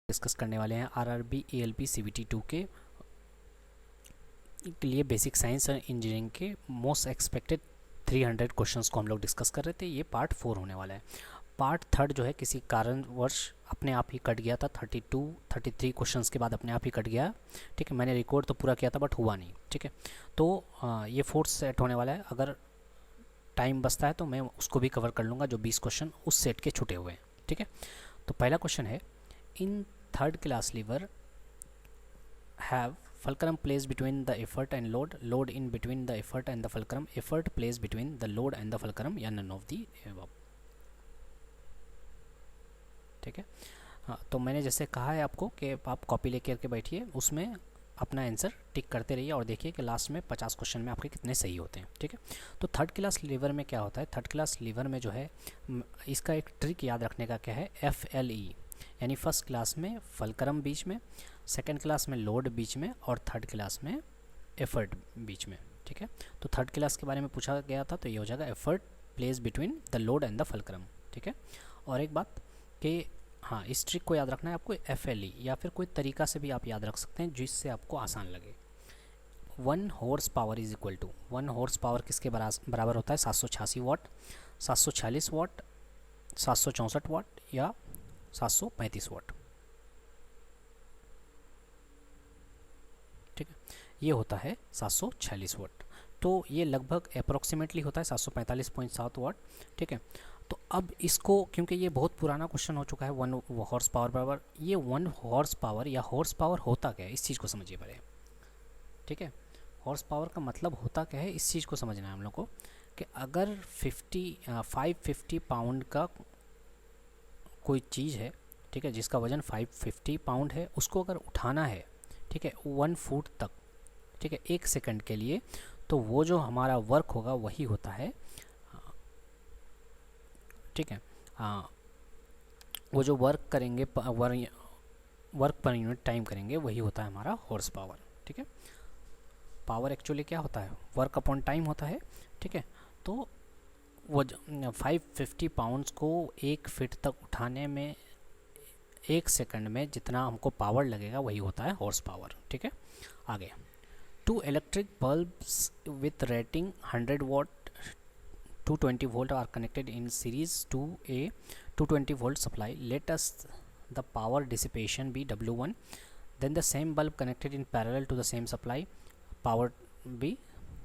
Discuss करने वाले हैं आरआरबी एएलपी सीबीटी 2 के लिए बेसिक साइंस और इंजीनियरिंग के मोस्ट एक्सपेक्टेड 300 क्वेश्चंस को हम लोग डिस्कस कर रहे थे। ये पार्ट 4 होने वाला है। पार्ट 3 जो है किसी कारणवश अपने आप ही कट गया था। 33 क्वेश्चंस के बाद अपने आप ही कट गया। ठीक है, मैंने रिकॉर्ड तो पूरा किया था बट हुआ नहीं। ठीक है, तो ये 4th सेट होने वाला है। अगर टाइम बचता है तो मैं उसको भी कवर कर लूँगा, जो 20 क्वेश्चन उस सेट के छूटे हुए हैं। ठीक है, तो पहला क्वेश्चन है, in third class lever have fulcrum placed between the effort and load in between the effort and the fulcrum, effort placed between the load and the fulcrum, या none of the above। ठीक है, हाँ, तो मैंने जैसे कहा है आपको कि आप कॉपी लेकर के बैठिए, उसमें अपना आंसर टिक करते रहिए और देखिए कि लास्ट में 50 क्वेश्चन में आपके कितने सही होते हैं। ठीक है, तो थर्ड क्लास लीवर में क्या होता है, थर्ड क्लास लीवर में जो है इसका एक ट्रिक याद रखने का क्या है, FLE, यानी फर्स्ट क्लास में फलक्रम बीच में, सेकंड क्लास में लोड बीच में और थर्ड क्लास में एफर्ट बीच में। ठीक है, तो थर्ड क्लास के बारे में पूछा गया था तो ये हो जाएगा effort place between the load and the fulcrum. ठीक है, और एक बात कि हाँ, इस ट्रिक को याद रखना है आपको, FLE या फिर कोई तरीका से भी आप याद रख सकते हैं जिससे आपको आसान लगे। 1 horse power is equal to, 1 horse power किसके बराबर होता है, 786 वाट, 746 वाट, 764 वाट या 735 वाट। ठीक है, ये होता है 746 वाट, तो ये लगभग अप्रोक्सीमेटली होता है 745.7 वाट। ठीक है, तो अब इसको, क्योंकि ये बहुत पुराना क्वेश्चन हो चुका है, 1 हॉर्स पावर बराबर, ये 1 हॉर्स पावर या हॉर्स पावर होता क्या है, इस चीज़ को समझिए पहले। ठीक है, हॉर्स पावर का मतलब होता क्या है, इस चीज़ को समझना है हम लोग को, कि अगर 550 पाउंड का कोई चीज़ है, ठीक है, जिसका वज़न 550 पाउंड है, उसको अगर उठाना है, ठीक है, 1 फुट तक, ठीक है, 1 सेकंड के लिए, तो वो जो हमारा वर्क होगा वही होता है, ठीक है, वो जो वर्क करेंगे, वर्क पर यूनिट टाइम करेंगे, वही होता है हमारा हॉर्स पावर। ठीक है, पावर एक्चुअली क्या होता है, वर्क अपॉन टाइम होता है। ठीक है, तो वो 550 पाउंड्स को 1 फीट तक उठाने में 1 सेकंड में जितना हमको पावर लगेगा वही होता है हॉर्स पावर। ठीक है, आगे, 2 electric bulbs with rating 100 watt 220 volt are connected in series to a 220 volt supply, let us the power dissipation be W1, then the same bulb connected in parallel to the same supply, power be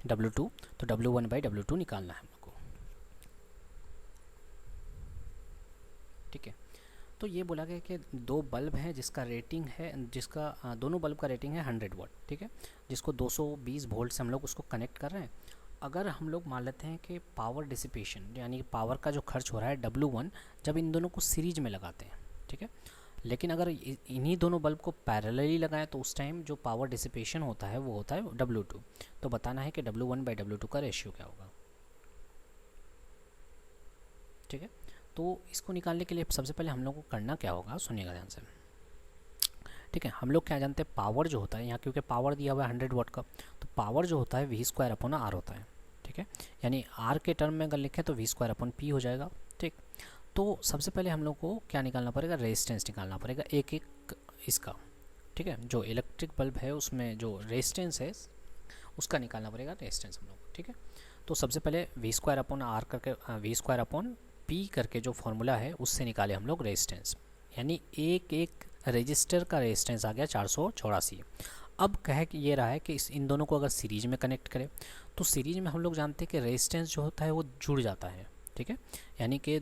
W2, तो W1 by W2 निकालना है हमको। ठीक है, तो ये बोला गया कि 2 बल्ब हैं जिसका रेटिंग है, जिसका दोनों बल्ब का रेटिंग है 100 वाट। ठीक है, जिसको 220 वोल्ट से हम लोग उसको कनेक्ट कर रहे हैं। अगर हम लोग मान लेते हैं कि पावर डिसिपेशन यानी कि पावर का जो खर्च हो रहा है W1, जब इन दोनों को सीरीज में लगाते हैं, ठीक है, लेकिन अगर इन्हीं दोनों बल्ब को पैरेलली लगाएं तो उस टाइम जो पावर डिसिपेशन होता है वो होता है W2। तो बताना है कि W1 बाई W2 का रेशियो क्या होगा। ठीक है, तो इसको निकालने के लिए सबसे पहले हम लोग को करना क्या होगा, सुनिएगा ध्यान से। ठीक है, हम लोग क्या जानते हैं, पावर जो होता है यहाँ, क्योंकि पावर दिया हुआ है 100 वाट का, तो पावर जो होता है V² अपॉन R होता है। ठीक है, यानी R के टर्म में अगर लिखें तो V² अपॉन P हो जाएगा। ठीक, तो सबसे पहले हम लोग को क्या निकालना पड़ेगा, रेजिस्टेंस निकालना पड़ेगा एक एक इसका। ठीक है, जो इलेक्ट्रिक बल्ब है उसमें जो रेजिस्टेंस है उसका निकालना पड़ेगा रेजिस्टेंस हम लोग को। ठीक है, तो सबसे पहले V² अपॉन R करके V² अपॉन P करके जो फॉर्मूला है उससे निकाले हम लोग रेजिस्टेंस, यानी एक एक रजिस्टर का रेजिस्टेंस आ गया 484। अब कह कि ये रहा है कि इन दोनों को अगर सीरीज में कनेक्ट करें तो सीरीज में हम लोग जानते हैं कि रेजिस्टेंस जो होता है वो जुड़ जाता है। ठीक है, यानी कि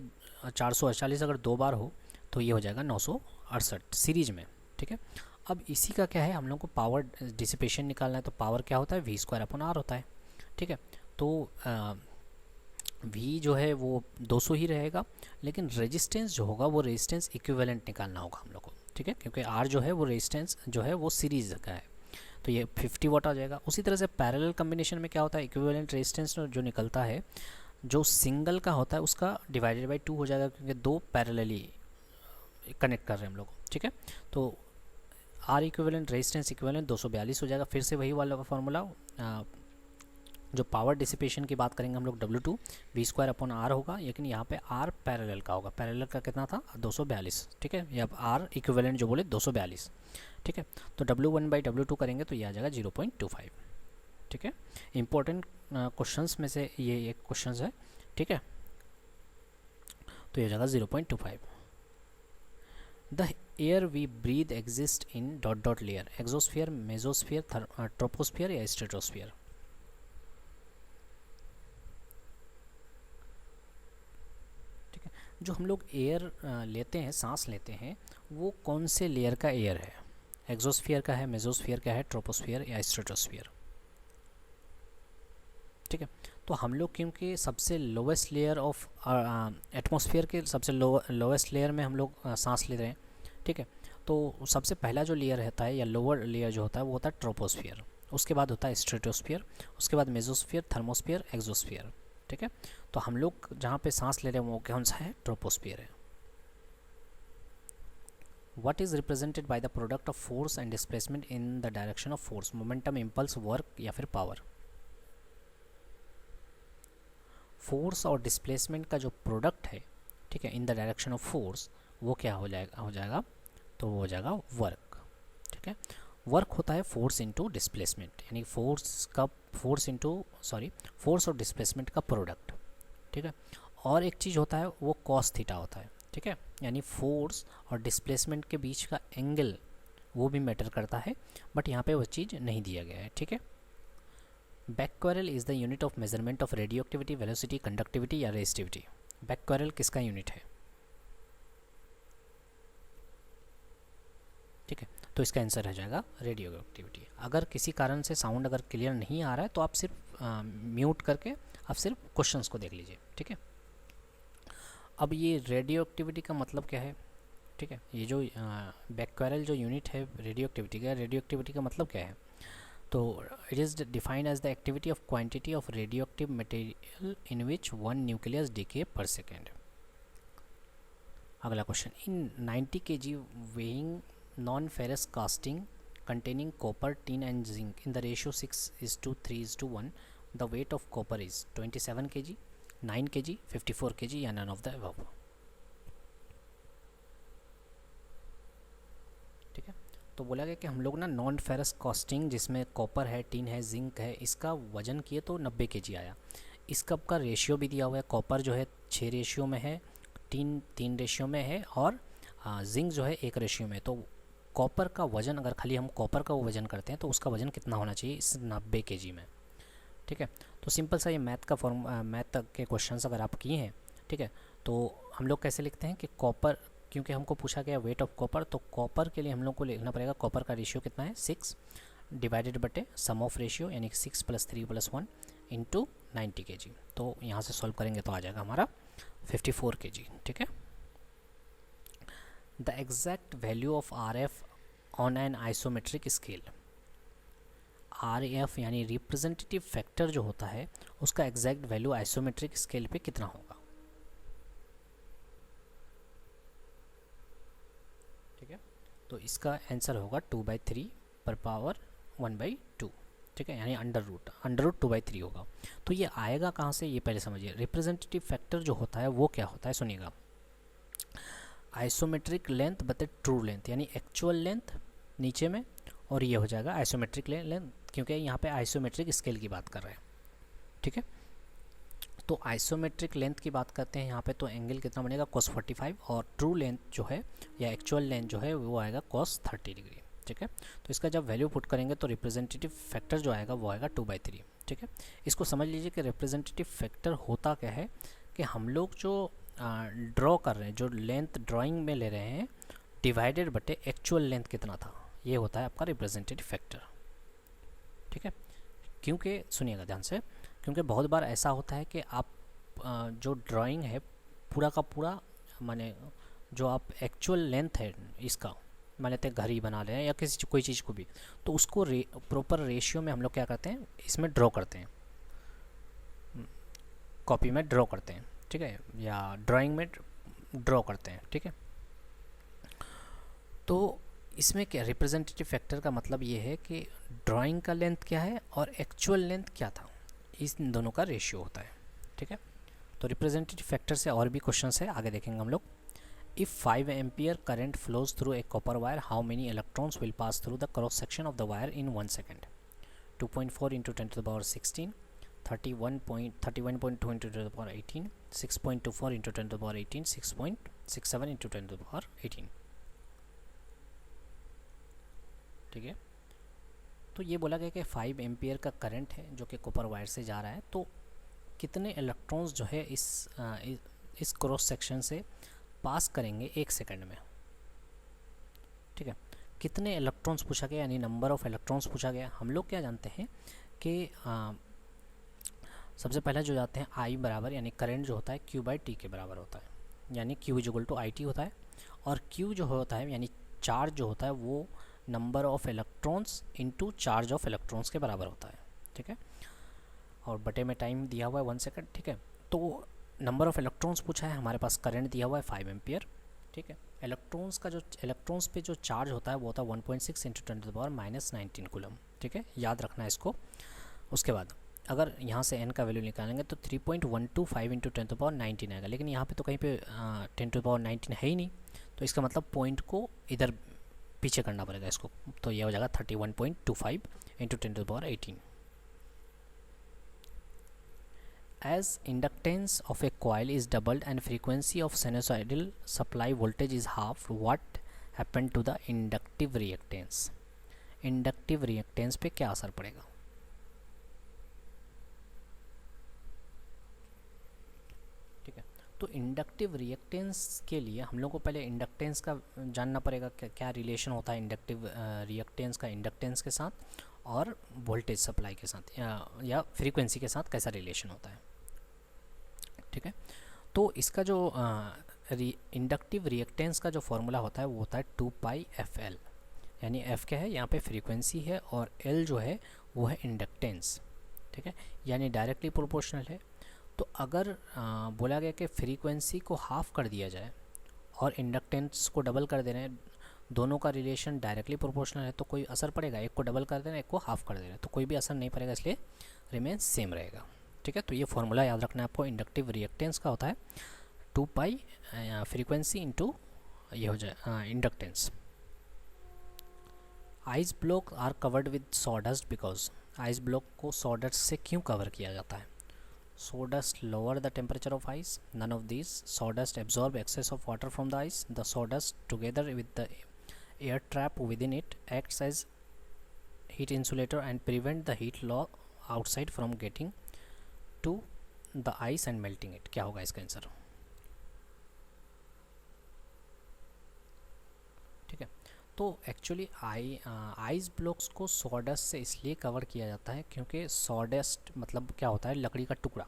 448 अगर 2 बार हो तो ये हो जाएगा 968 सीरीज में। ठीक है, अब इसी का क्या है, हम लोग को पावर डिसिपेशन निकालना है, तो पावर क्या होता है, V² अपॉन R होता है। ठीक है, तो V जो है वो 200 ही रहेगा, लेकिन रेजिस्टेंस जो होगा वो रेजिस्टेंस इक्विवेलेंट निकालना होगा हम लोग को। ठीक है, क्योंकि R जो है वो रेजिस्टेंस जो है वो सीरीज का है, तो ये 50 वाट आ जाएगा। उसी तरह से पैरेलल कम्बिनेशन में क्या होता है, इक्विवेलेंट रेजिस्टेंस जो निकलता है, जो सिंगल का होता है उसका डिवाइडेड बाई 2 हो जाएगा, क्योंकि 2 पैरेलली कनेक्ट कर रहे हैं हम लोग। ठीक है, तो R इक्विवेलेंट रेजिस्टेंस इक्विवेलेंट 242 हो जाएगा। फिर से वही वाला फॉर्मूला, जो पावर डिसिपेशन की बात करेंगे हम लोग W2 V²/R होगा, लेकिन यहाँ पे R पैरेलल का होगा। पैरेलल का कितना था 242, ठीक है, या R इक्विवेलेंट जो बोले 242, ठीक है। तो W1/W2 करेंगे तो ये आ जाएगा 0.25, ठीक है। इंपॉर्टेंट क्वेश्चंस में से ये एक क्वेश्चन है, ठीक है। तो ये जाएगा 0.25। The air we breathe exist in dot dot layer, exosphere, mesosphere, troposphere या स्ट्रेटोस्फीयर। ठीक है, जो हम लोग एयर लेते हैं, सांस लेते हैं, वो कौन से लेयर का एयर है? एक्सोस्फीयर का है, मेसोस्फीयर का है, ट्रोपोस्फीयर या स्ट्रेटोस्फीयर, ठीक है। तो हम लोग क्योंकि सबसे लोवेस्ट लेयर ऑफ एटमॉस्फेयर के सबसे लोवेस्ट लेयर में हम लोग सांस ले रहे हैं, ठीक है। तो सबसे पहला जो लेयर रहता है या लोअर लेयर जो होता है वो होता है ट्रोपोस्फियर, उसके बाद होता है स्ट्रेटोस्फियर, उसके बाद मेसोस्फियर, थर्मोस्फियर, एक्सोस्फियर, ठीक है। तो हम लोग जहाँ पे सांस ले रहे हैं वो कौन सा है? ट्रोपोस्फियर है। What is represented by the product of force and displacement in the direction of force? Momentum, impulse, work या फिर power? फोर्स और डिस्प्लेसमेंट का जो प्रोडक्ट है, ठीक है, in the direction of force, वो क्या हो जाएगा तो वो हो जाएगा वर्क, ठीक है। वर्क होता है फोर्स इंटू डिस्प्लेसमेंट, यानी फोर्स और डिस्प्लेसमेंट का प्रोडक्ट, ठीक है। और एक चीज़ होता है वो कॉस थीटा होता है, ठीक है, यानी फोर्स और डिस्प्लेसमेंट के बीच का एंगल वो भी मैटर करता है, बट यहाँ पे वो चीज़ नहीं दिया गया है, ठीक है। Becquerel is the unit of measurement of radioactivity, velocity, conductivity या रेजिस्टिविटी। बैक्वेरल किसका यूनिट है? ठीक है, तो इसका आंसर हो जाएगा रेडियो एक्टिविटी। अगर किसी कारण से साउंड अगर क्लियर नहीं आ रहा है तो आप सिर्फ म्यूट करके आप सिर्फ क्वेश्चंस को देख लीजिए, ठीक है। अब ये रेडियो एक्टिविटी का मतलब क्या है? ठीक है, ये जो बैक्वेरल जो यूनिट है रेडियो एक्टिविटी का मतलब क्या है? तो it is defined as the activity of quantity of radio active material in which 1 nucleus decay per second. अगला question, in 90 kg weighing non ferrous casting containing copper, tin and zinc in the ratio 6:3:1, the weight of copper is 27 kg, 9 kg, 54 kg या none of the above। ठीक है, तो बोला गया कि हम लोग ना नॉन फेरस कास्टिंग जिसमें कॉपर है, टिन है, जिंक है, इसका वजन किए तो 90 kg आया। इसका आपका रेशियो भी दिया हुआ है, कॉपर जो है 6 रेशियो में है, टिन 3 रेशियो में है और जिंक जो है 1 रेशियो में। तो कॉपर का वज़न अगर खाली हम कॉपर का वज़न करते हैं तो उसका वज़न कितना होना चाहिए इस 90 kg में। ठीक है, तो सिंपल सा ये मैथ के क्वेश्चंस अगर आप किए हैं, ठीक है, तो हम लोग कैसे लिखते हैं कि कॉपर, क्योंकि हमको पूछा गया वेट ऑफ कॉपर, तो कॉपर के लिए हम लोग को लिखना पड़ेगा कॉपर का रेशियो कितना है 6 डिवाइडेड बटे सम ऑफ रेशियो यानी 6 + 3 + 1 इंटू 90 kg। तो यहाँ से सॉल्व करेंगे तो आ जाएगा हमारा 54 kg। ठीक है, the exact value of RF on an isometric scale. RF यानी रिप्रेजेंटेटिव फैक्टर जो होता है उसका एग्जैक्ट वैल्यू आइसोमेट्रिक स्केल पे कितना होगा। ठीक है, तो इसका आंसर होगा 2/3 पर पावर 1/2। ठीक है, यानी अंडर रूट 2/3 होगा। तो ये आएगा कहाँ से, ये पहले समझिए। रिप्रेजेंटेटिव फैक्टर जो होता है वो क्या होता है, सुनिएगा। आइसोमेट्रिक लेंथ बटे ट्रू लेंथ, यानी एक्चुअल लेंथ नीचे में, और ये हो जाएगा आइसोमेट्रिक लेंथ, क्योंकि यहाँ पे आइसोमेट्रिक स्केल की बात कर रहे हैं। ठीक है, तो आइसोमेट्रिक लेंथ की बात करते हैं यहाँ पे, तो एंगल कितना बनेगा cos 45, और ट्रू लेंथ जो है या एक्चुअल लेंथ जो है वो आएगा cos 30 डिग्री। ठीक है, तो इसका जब वैल्यू पुट करेंगे तो रिप्रेजेंटेटिव फैक्टर जो आएगा वो आएगा 2/3। ठीक है, इसको समझ लीजिए कि रिप्रेजेंटेटिव फैक्टर होता क्या है कि हम लोग जो ड्रॉ कर रहे हैं, जो लेंथ ड्राइंग में ले रहे हैं, डिवाइडेड बटे एक्चुअल लेंथ कितना था, ये होता है आपका रिप्रेजेंटेटिव फैक्टर। ठीक है, क्योंकि सुनिएगा ध्यान से, क्योंकि बहुत बार ऐसा होता है कि आप जो ड्राइंग है पूरा का पूरा, माने जो आप एक्चुअल लेंथ है इसका, मान लेते हैं घड़ी बना रहे हैं या किसी कोई चीज़ को भी, तो उसको प्रॉपर रेशियो में हम लोग क्या करते हैं, इसमें ड्रॉ करते हैं, कॉपी में ड्रॉ करते हैं। ठीक है, या ड्राइंग में ड्रॉ करते हैं। ठीक है, तो इसमें क्या रिप्रेजेंटेटिव फैक्टर का मतलब ये है कि ड्राइंग का लेंथ क्या है और एक्चुअल लेंथ क्या था, इन दोनों का रेशियो होता है। ठीक है, तो रिप्रेजेंटेटिव फैक्टर से और भी क्वेश्चन है, आगे देखेंगे हम लोग। If 5 ampere current flows through a copper wire, how many electrons will pass through the cross section of the wire in 1 second? 2.4 into 10⁻16, 31.2 into 10⁻18, 6.24 into 10⁻18, 6.67 into 10⁻18। ठीक है, तो ये बोला गया कि 5 एम्पियर का करंट है जो कि कॉपर वायर से जा रहा है, तो कितने इलेक्ट्रॉन्स जो है इस क्रॉस सेक्शन से पास करेंगे 1 सेकंड में। ठीक है, कितने इलेक्ट्रॉन्स पूछा गया, यानी नंबर ऑफ इलेक्ट्रॉन्स पूछा गया। हम लोग क्या जानते हैं कि सबसे पहले जो जाते हैं आई बराबर, यानी करंट जो होता है Q/T के बराबर होता है, यानी Q=IT होता है। और Q जो होता है यानी चार्ज जो होता है वो number of electrons into charge of electrons के बराबर होता है। ठीक है, और बटे में टाइम दिया हुआ है 1 सेकंड। ठीक है, तो नंबर ऑफ इलेक्ट्रॉन्स पूछा है, हमारे पास करंट दिया हुआ है 5 एम्पियर। ठीक है, इलेक्ट्रॉन्स पे जो चार्ज होता है वो होता है 1.6 इंटू 10⁻−19 कूलम। ठीक है, याद रखना है इसको। उसके बाद अगर यहाँ से n का वैल्यू निकालेंगे तो 3.125 इंटू 10⁻19 आएगा, लेकिन यहाँ पे तो कहीं पे 10⁻19 है ही नहीं, तो इसका मतलब पॉइंट को इधर पीछे करना पड़ेगा इसको, तो यह हो जाएगा 31.25 into 10⁻18। As inductance of a coil is doubled and frequency of sinusoidal supply voltage is halved, what happened to the inductive reactance? Inductive reactance पे क्या असर पड़ेगा? ठीक है, तो इंडक्टिव रिएक्टेंस के लिए हम लोग को पहले इंडक्टेंस का जानना पड़ेगा, क्या रिलेशन होता है इंडक्टिव रिएक्टेंस का इंडक्टेंस के साथ और वोल्टेज सप्लाई के साथ या फ्रीक्वेंसी के साथ कैसा रिलेशन होता है। ठीक है, तो इसका जो इंडक्टिव रिएक्टेंस का जो फॉर्मूला होता है वो होता है 2πfl, यानी f क्या है यहाँ पे फ्रीक्वेंसी है और l जो है वो है इंडक्टेंस। ठीक है, यानी डायरेक्टली प्रोपोर्शनल है। तो अगर बोला गया कि फ्रीक्वेंसी को हाफ कर दिया जाए और इंडक्टेंस को डबल कर दे रहे हैं, दोनों का रिलेशन डायरेक्टली प्रोपोर्शनल है, तो कोई असर पड़ेगा? एक को डबल कर दे रहे हैं, एक को हाफ कर दे रहे हैं, तो कोई भी असर नहीं पड़ेगा, इसलिए रिमेन सेम रहेगा। ठीक है, तो ये फॉर्मूला याद रखना है आपको। इंडक्टिव रिएक्टेंस का होता है 2π फ्रीक्वेंसी इंटू ये हो जाए inductance. Ice block are covered with sawdust because, ice block को सॉडस्ट से क्यों कवर किया जाता है? Sawdust lower the temperature of ice. None of these. Sawdust absorb excess of water from the ice. The sawdust together with the air trap within it acts as heat insulator and prevent the heat loss outside from getting to the ice and melting it. क्या होगा इसका answer? ठीक है, तो actually ice blocks को sawdust से इसलिए cover किया जाता है क्योंकि सॉडस्ट मतलब क्या होता है, लकड़ी का टुकड़ा।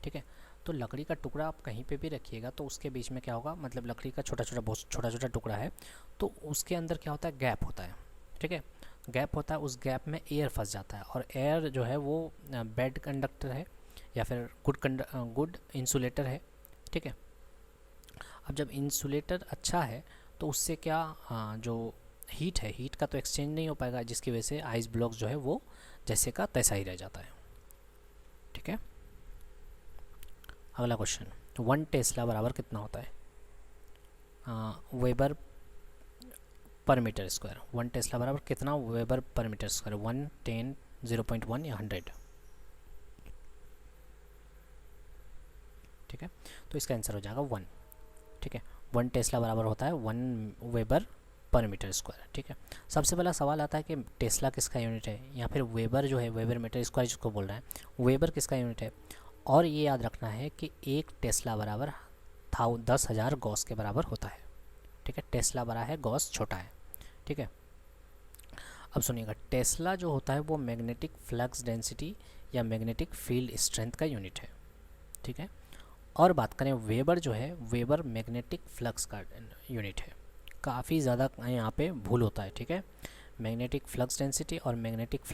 ठीक है, तो लकड़ी का टुकड़ा आप कहीं पे भी रखिएगा तो उसके बीच में क्या होगा, मतलब लकड़ी का बहुत छोटा छोटा टुकड़ा है, तो उसके अंदर क्या होता है, गैप होता है। ठीक है, गैप होता है, उस गैप में एयर फंस जाता है, और एयर जो है वो बैड कंडक्टर है या फिर गुड इंसुलेटर है। ठीक है, अब जब इंसुलेटर अच्छा है तो उससे क्या जो हीट है, हीट का तो एक्सचेंज नहीं हो पाएगा, जिसकी वजह से आइस ब्लॉक जो है वो जैसे का तैसा ही रह जाता है। ठीक है, अगला क्वेश्चन, 1 टेस्ला बराबर कितना होता है? वेबर पर मीटर स्क्वायर। 1 टेस्ला बराबर कितना वेबर पर मीटर स्क्वायर? 1, 10, 0.1 या 100? ठीक है, तो इसका आंसर हो जाएगा 1। ठीक है, 1 टेस्ला बराबर होता है 1 वेबर पर मीटर स्क्वायर। ठीक है, सबसे पहला सवाल आता है कि टेस्ला किसका यूनिट है, या फिर वेबर जो है, वेबर मीटर स्क्वायर जिसको बोल रहे हैं, वेबर किसका यूनिट है। और ये याद रखना है कि 1 टेस्ला बराबर 10,000 गॉस के बराबर होता है। ठीक है, टेस्ला बड़ा है, गॉस छोटा है। ठीक है, अब सुनिएगा, टेस्ला जो होता है वो मैग्नेटिक फ्लक्स डेंसिटी या मैग्नेटिक फील्ड स्ट्रेंथ का यूनिट है। ठीक है, और बात करें वेबर जो है, वेबर मैग्नेटिक फ्लक्स का यूनिट है। काफ़ी ज़्यादा यहाँ पे भूल होता है। ठीक है, मैग्नेटिक फ्लक्स डेंसिटी और मैग्नेटिक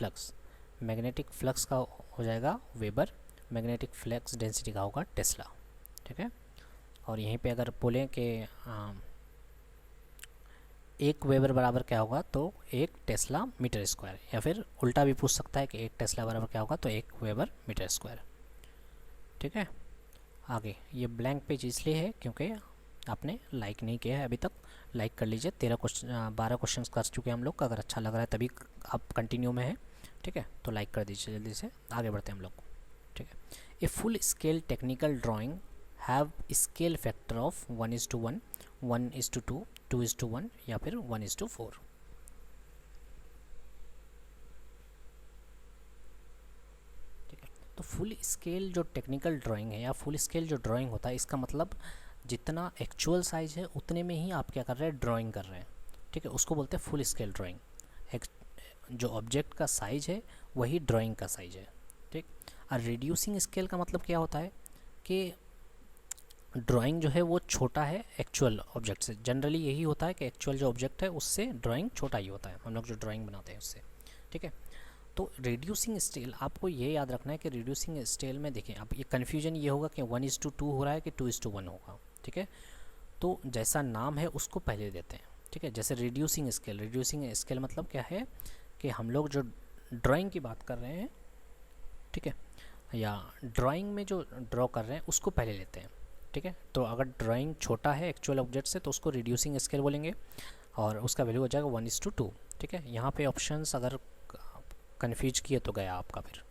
फ्लक्स का हो जाएगा वेबर, मैग्नेटिक फ्लक्स डेंसिटी का होगा टेस्ला। ठीक है, और यहीं पे अगर बोलें कि एक वेबर बराबर क्या होगा, तो एक टेस्ला मीटर स्क्वायर, या फिर उल्टा भी पूछ सकता है कि एक टेस्ला बराबर क्या होगा, तो एक वेबर मीटर स्क्वायर। ठीक है, आगे ये ब्लैंक पेज इसलिए है क्योंकि आपने लाइक नहीं किया है अभी तक। लाइक कर लीजिए, 12 क्वेश्चन कर चुके हैं हम लोग। अगर अच्छा लग रहा है तभी आप कंटिन्यू में है। ठीक है, तो लाइक कर दीजिए जल्दी से, आगे बढ़ते हैं हम लोग। ठीक है, a full scale technical drawing have scale factor of 1:1, 1:2, 2:1 या फिर 1:4। तो फुल स्केल जो टेक्निकल ड्राइंग है या फुल स्केल जो ड्राइंग होता है, इसका मतलब जितना एक्चुअल साइज है उतने में ही आप क्या कर रहे हैं, ड्राइंग कर रहे हैं। ठीक है, उसको बोलते हैं फुल स्केल ड्राइंग। जो ऑब्जेक्ट का साइज है वही ड्राइंग का साइज है। ठीक, और रिड्यूसिंग स्केल का मतलब क्या होता है कि ड्राइंग जो है वो छोटा है एक्चुअल ऑब्जेक्ट से। जनरली यही होता है कि एक्चुअल जो ऑब्जेक्ट है उससे ड्राइंग छोटा ही होता है, हम लोग जो ड्राइंग बनाते हैं उससे। ठीक है, तो रिड्यूसिंग स्केल आपको ये याद रखना है कि रिड्यूसिंग स्केल में देखें, अब ये कन्फ्यूजन ये होगा कि 1:2 हो रहा है कि 2:1 होगा। ठीक है, तो जैसा नाम है उसको पहले देते हैं। ठीक है, जैसे रिड्यूसिंग स्केल मतलब क्या है कि हम लोग जो ड्राइंग की बात कर रहे हैं, ठीक है, या ड्राइंग में जो ड्रॉ कर रहे हैं उसको पहले लेते हैं। ठीक है, तो अगर ड्राइंग छोटा है एक्चुअल ऑब्जेक्ट से तो उसको रिड्यूसिंग स्केल बोलेंगे और उसका वैल्यू हो जाएगा 1:2। ठीक है, यहाँ पे ऑप्शंस अगर कन्फ्यूज किए तो गया आपका फिर।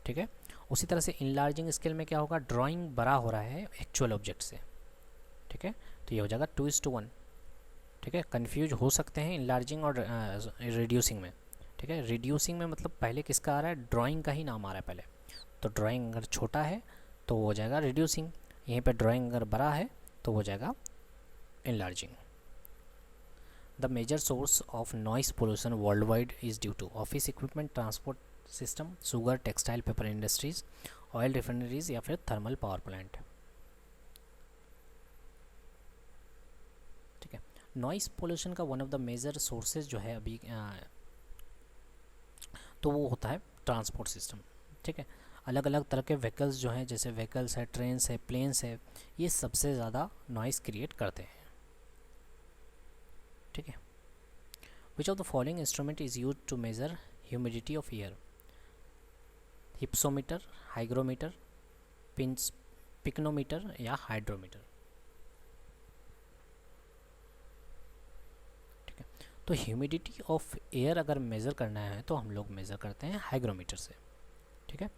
ठीक है, उसी तरह से इनलार्जिंग स्केल में क्या होगा, ड्राइंग बड़ा हो रहा है एक्चुअल ऑब्जेक्ट से। ठीक है, तो ये हो जाएगा 2:1। ठीक है, कन्फ्यूज हो सकते हैं इनलार्जिंग और रिड्यूसिंग में। ठीक है, रिड्यूसिंग में मतलब पहले किसका आ रहा है, ड्राइंग का ही नाम आ रहा है पहले। तो ड्राइंग अगर छोटा है तो वो हो जाएगा रिड्यूसिंग, यहीं पे ड्राइंग अगर बड़ा है तो वो हो जाएगा enlarging. The major source of noise pollution worldwide is due to office equipment, transport system, sugar, textile, paper industries, oil refineries या फिर thermal power plant. ठीक है, नॉइस पोल्यूशन का one of the major sources जो है अभी तो वो होता है ट्रांसपोर्ट सिस्टम। ठीक है, अलग अलग तरह के व्हीकल्स जो हैं, जैसे व्हीकल्स है, ट्रेन्स है, प्लेन्स है, ये सबसे ज़्यादा नॉइस क्रिएट करते हैं। ठीक है, which of the following instrument is use to measure humidity of air, hypsometer, hygrometer, pycnometer या हाइड्रोमीटर। ठीक है, तो ह्यूमिडिटी ऑफ एयर अगर मेज़र करना है तो हम लोग मेज़र करते हैं हाइग्रोमीटर से। ठीक है,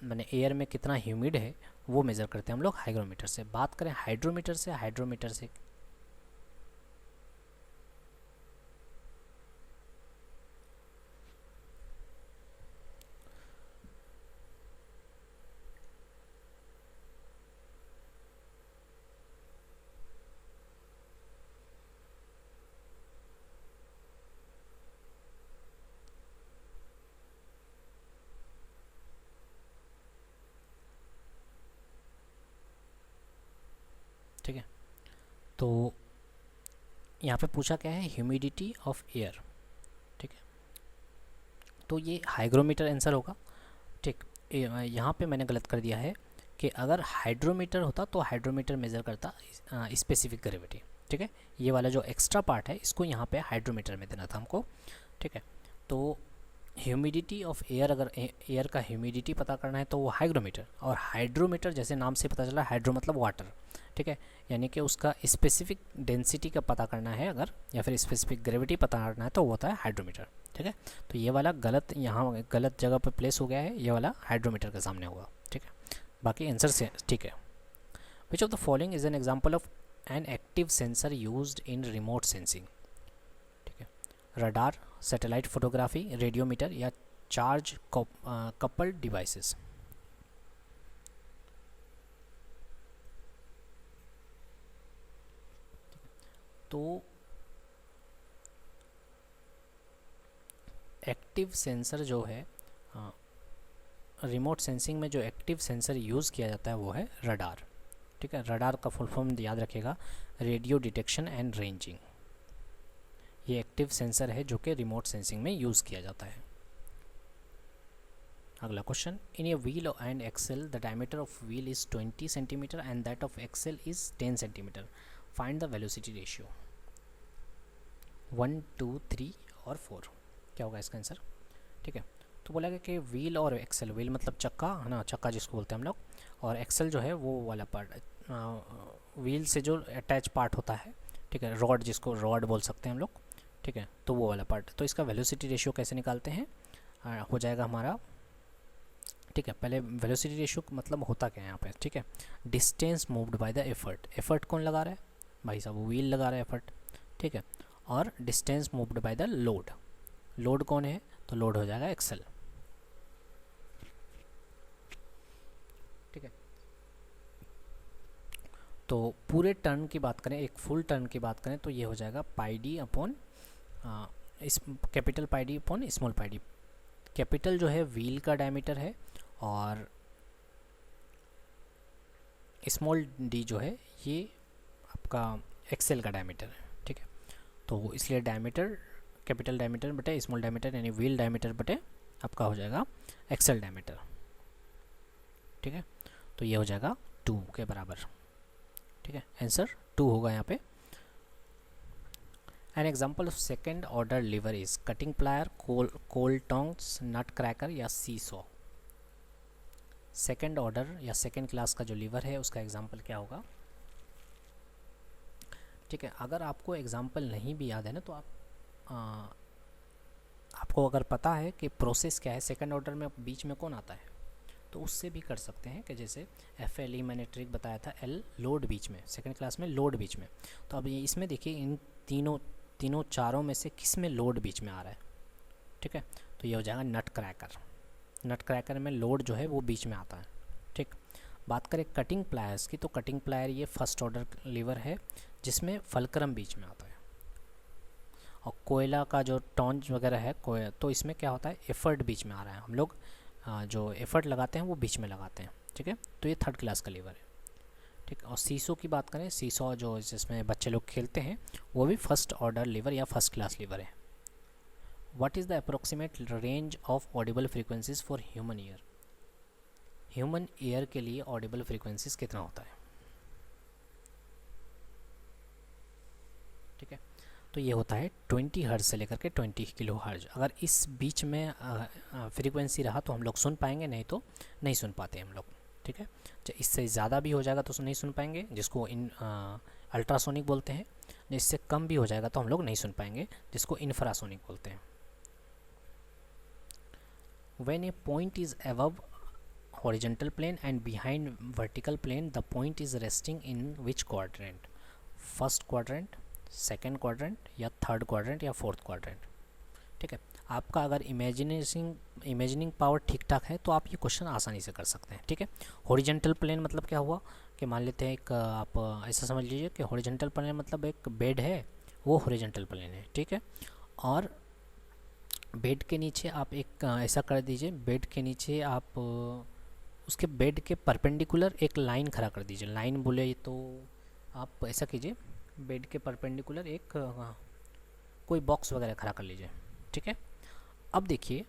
मैंने एयर में कितना ह्यूमिड है वो मेज़र करते हैं हम लोग हाइग्रोमीटर से। बात करें हाइड्रोमीटर से, ठीक है, तो यहाँ पे पूछा क्या है, ह्यूमिडिटी ऑफ एयर। ठीक है, तो ये हाइग्रोमीटर आंसर होगा। ठीक, यहाँ पे मैंने गलत कर दिया है कि अगर हाइड्रोमीटर होता तो हाइड्रोमीटर मेज़र करता स्पेसिफिक ग्रेविटी। ठीक है, ये वाला जो एक्स्ट्रा पार्ट है इसको यहाँ पे हाइड्रोमीटर में देना था हमको। ठीक है, तो ह्यूमिडिटी ऑफ एयर, अगर एयर का ह्यूमिडिटी पता करना है तो वो हाइग्रोमीटर, और हाइड्रोमीटर जैसे नाम से पता चला, हाइड्रो मतलब वाटर। ठीक है, यानी कि उसका स्पेसिफिक डेंसिटी का पता करना है अगर, या फिर स्पेसिफिक ग्रेविटी पता करना है तो वो होता है हाइड्रोमीटर। ठीक है, तो ये वाला गलत, यहाँ गलत जगह पर प्लेस हो गया है, ये वाला हाइड्रोमीटर के सामने होगा। ठीक है, बाकी आंसर से ठीक है। Which of the following is an example of an active sensor used in remote sensing. ठीक है, रडार, सैटेलाइट फोटोग्राफी, रेडियोमीटर या चार्ज कपल्ड डिवाइसेस। तो एक्टिव सेंसर जो है, रिमोट सेंसिंग में जो एक्टिव सेंसर यूज़ किया जाता है वो है रडार। ठीक है, रडार का फुल फॉर्म याद रखिएगा, रेडियो डिटेक्शन एंड रेंजिंग। ये एक्टिव सेंसर है जो कि रिमोट सेंसिंग में यूज़ किया जाता है। अगला question, in a wheel and axle the diameter of wheel is 20 centimetre and that of axle is 10 centimetre, find the velocity ratio. 1 2 3 और 4, क्या होगा इसका आंसर? ठीक है, तो बोला गया कि व्हील और एक्सेल, व्हील मतलब चक्का है ना, चक्का जिसको बोलते हैं हम लोग, और एक्सेल जो है वो वाला पार्ट, व्हील से जो अटैच पार्ट होता है, ठीक है, रॉड जिसको रॉड बोल सकते हैं हम लोग, ठीक है, तो वो वाला पार्ट। तो इसका वेलोसिटी रेशियो कैसे निकालते हैं? हो जाएगा हमारा, ठीक है, पहले वेलोसिटी रेशियो मतलब होता क्या है यहाँ पे, ठीक है, distance moved by the effort. Effort कौन लगा रहा है? भाई साहब वो व्हील लगा रहा है एफर्ट, ठीक है, और distance moved by the load, load कौन है? तो लोड हो जाएगा एक्सेल, ठीक है। तो पूरे टर्न की बात करें, एक फुल टर्न की बात करें, तो ये हो जाएगा पाई डी अपॉन इस कैपिटल पाई डी अपॉन स्मॉल पाई डी। कैपिटल जो है व्हील का डायमीटर है और स्मॉल डी जो है ये आपका एक्सेल का डायमीटर है, ठीक है। तो इसलिए डायमीटर, कैपिटल डायमीटर बटे स्मॉल डायमीटर यानी व्हील डायमीटर बटे आपका हो जाएगा एक्सेल डायमीटर, ठीक है। तो ये हो जाएगा 2 के बराबर, ठीक है, आंसर 2 होगा यहाँ पे। An example of second order lever is cutting plier, coal tongs, nut cracker या सी सॉ। सेकेंड ऑर्डर या सेकेंड क्लास का जो लीवर है उसका एग्जाम्पल क्या होगा? ठीक है, अगर आपको एग्जाम्पल नहीं भी याद है ना, तो आपको अगर पता है कि प्रोसेस क्या है, सेकेंड ऑर्डर में बीच में कौन आता है, तो उससे भी कर सकते हैं कि जैसे FLE मैंने ट्रिक बताया था, L लोड बीच में, सेकेंड क्लास में लोड बीच में। तो अब ये इसमें देखिए इन तीनों चारों में से किस में लोड बीच में आ रहा है, ठीक है, तो ये हो जाएगा नट क्रैकर। नट क्रैकर में लोड जो है वो बीच में आता है, ठीक। बात करें कटिंग प्लायर्स की, तो कटिंग प्लायर ये फर्स्ट ऑर्डर लीवर है जिसमें फलक्रम बीच में आता है। और कोयला का जो टॉन्ज वगैरह है कोयला, तो इसमें क्या होता है, एफर्ट बीच में आ रहा है, हम लोग जो एफर्ट लगाते हैं वो बीच में लगाते हैं, ठीक है। तो ये थर्ड क्लास का लीवर है, ठीक। और सीसो की बात करें, सीसो जो जिसमें बच्चे लोग खेलते हैं वो भी फर्स्ट ऑर्डर लीवर या फर्स्ट क्लास लीवर है। What is the approximate range of Audible frequencies for human ear? Human ear के लिए ऑडिबल फ्रीक्वेंसीज कितना होता है? ठीक है, तो ये होता है 20 हर्ज से लेकर के 20 किलो हर्ज। अगर इस बीच में फ्रीक्वेंसी रहा तो हम लोग सुन पाएंगे, नहीं तो नहीं सुन पाते हम लोग, ठीक है। जब इससे ज़्यादा भी हो जाएगा तो नहीं सुन पाएंगे, जिसको अल्ट्रासोनिक बोलते हैं। इससे कम भी हो जाएगा तो हम लोग नहीं सुन पाएंगे, जिसको इंफ्रासोनिक बोलते हैं। When a point is above horizontal plane and behind vertical plane, the point is resting in which quadrant? First quadrant, second quadrant या थर्ड क्वाड्रेंट या फोर्थ क्वाड्रेंट, ठीक है। आपका अगर इमेजिनिंग पावर ठीक ठाक है तो आप ये क्वेश्चन आसानी से कर सकते हैं, ठीक है। हॉरिजेंटल प्लेन मतलब क्या हुआ कि मान लेते हैं एक आप ऐसा समझ लीजिए कि हॉरिजेंटल प्लेन मतलब एक बेड है, वो हॉरिजेंटल प्लेन है, ठीक है। और बेड के नीचे आप एक ऐसा कर दीजिए, बेड के नीचे आप उसके बेड के परपेंडिकुलर एक लाइन खड़ा कर दीजिए। लाइन बोले तो आप ऐसा कीजिए, बेड के परपेंडिकुलर एक कोई बॉक्स वगैरह खड़ा कर लीजिए, ठीक है। अब देखिए,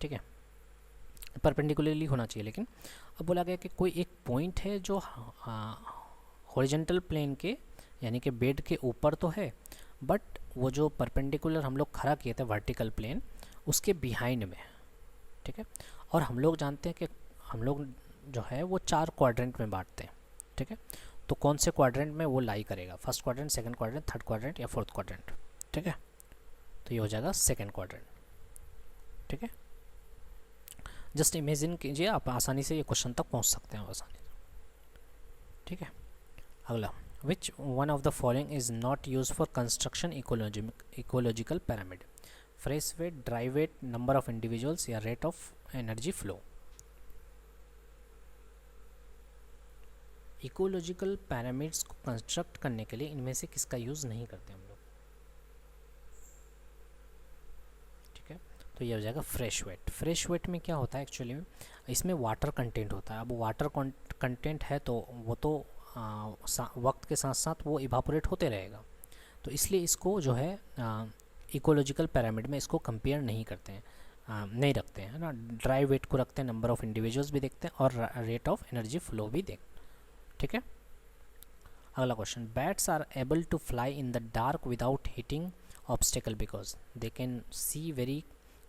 ठीक है, परपेंडिकुलरली होना चाहिए, लेकिन अब बोला गया कि कोई एक पॉइंट है जो हॉरिजेंटल प्लेन के यानी कि बेड के ऊपर तो है, बट वो जो परपेंडिकुलर हम लोग खड़ा किए थे वर्टिकल प्लेन उसके बिहाइंड में, ठीक है। और हम लोग जानते हैं कि हम लोग जो है वो 4 क्वाड्रेंट में बांटते हैं, ठीक है। तो कौन से क्वाड्रेंट में वो लाई करेगा, first quadrant, second quadrant, third quadrant या फोर्थ क्वाड्रेंट, ठीक है। तो ये हो जाएगा सेकंड क्वाड्रेंट, ठीक है। जस्ट इमेजिन कीजिए, आप आसानी से ये क्वेश्चन तक पहुंच सकते हैं आसानी से, ठीक है। अगला, which one of the following is not used for construction ecological pyramid? Fresh weight, dry weight, number of individuals या rate of energy flow? Ecological pyramids को कंस्ट्रक्ट करने के लिए इनमें से किसका यूज़ नहीं करते हम लोग, ठीक है। तो ये हो जाएगा फ्रेश वेट। फ्रेश वेट में क्या होता है एक्चुअली में, इसमें वाटर कंटेंट होता है। अब वाटर कंटेंट है तो वो तो वक्त के साथ साथ वो इवापोरेट होते रहेगा, तो इसलिए इसको जो है इकोलॉजिकल पैरामिड में इसको कंपेयर नहीं करते हैं, नहीं रखते हैं, है ना। ड्राई वेट को रखते हैं, नंबर ऑफ़ इंडिविजुअल्स भी देखते हैं और रेट ऑफ एनर्जी फ्लो भी देखते हैं, ठीक है। अगला question, bats are able to fly in the dark without hitting obstacle because they can see very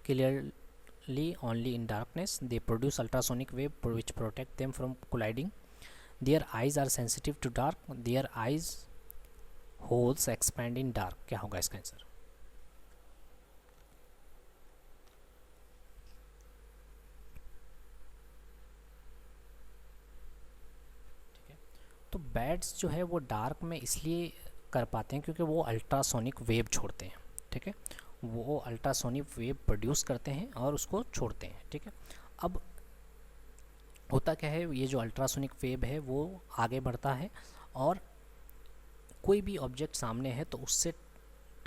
clearly only in darkness. They produce ultrasonic wave which protect them from colliding. Their eyes are sensitive to dark. Their eyes holes expand in dark. क्या होगा इसका answer? ठीक है, तो bats जो है वो dark में इसलिए कर पाते हैं क्योंकि वो अल्ट्रासोनिक वेव छोड़ते हैं। ठीक है, वो अल्ट्रासोनिक वेव प्रोड्यूस करते हैं और उसको छोड़ते हैं। ठीक है, अब होता क्या है, ये जो अल्ट्रासोनिक वेव है वो आगे बढ़ता है और कोई भी ऑब्जेक्ट सामने है तो उससे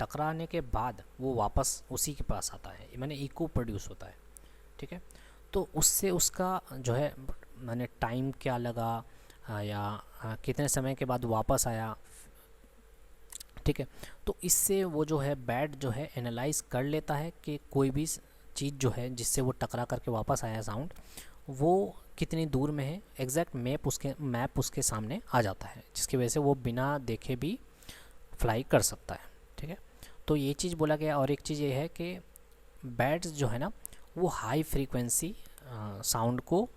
टकराने के बाद वो वापस उसी के पास आता है, मैंने इको प्रोड्यूस होता है। ठीक है, तो उससे उसका जो है मैंने टाइम क्या लगा या कितने समय के बाद वापस आया। ठीक है, तो इससे वो जो है बैट जो है एनालाइज कर लेता है कि कोई भी चीज़ जो है जिससे वो टकरा करके वापस आया साउंड, वो कितनी दूर में है, एग्जैक्ट मैप उसके सामने आ जाता है, जिसकी वजह से वो बिना देखे भी फ्लाई कर सकता है। ठीक है, तो ये चीज़ बोला गया। और एक चीज़ ये है कि बैट्स जो है ना वो हाई फ्रीक्वेंसी साउंड को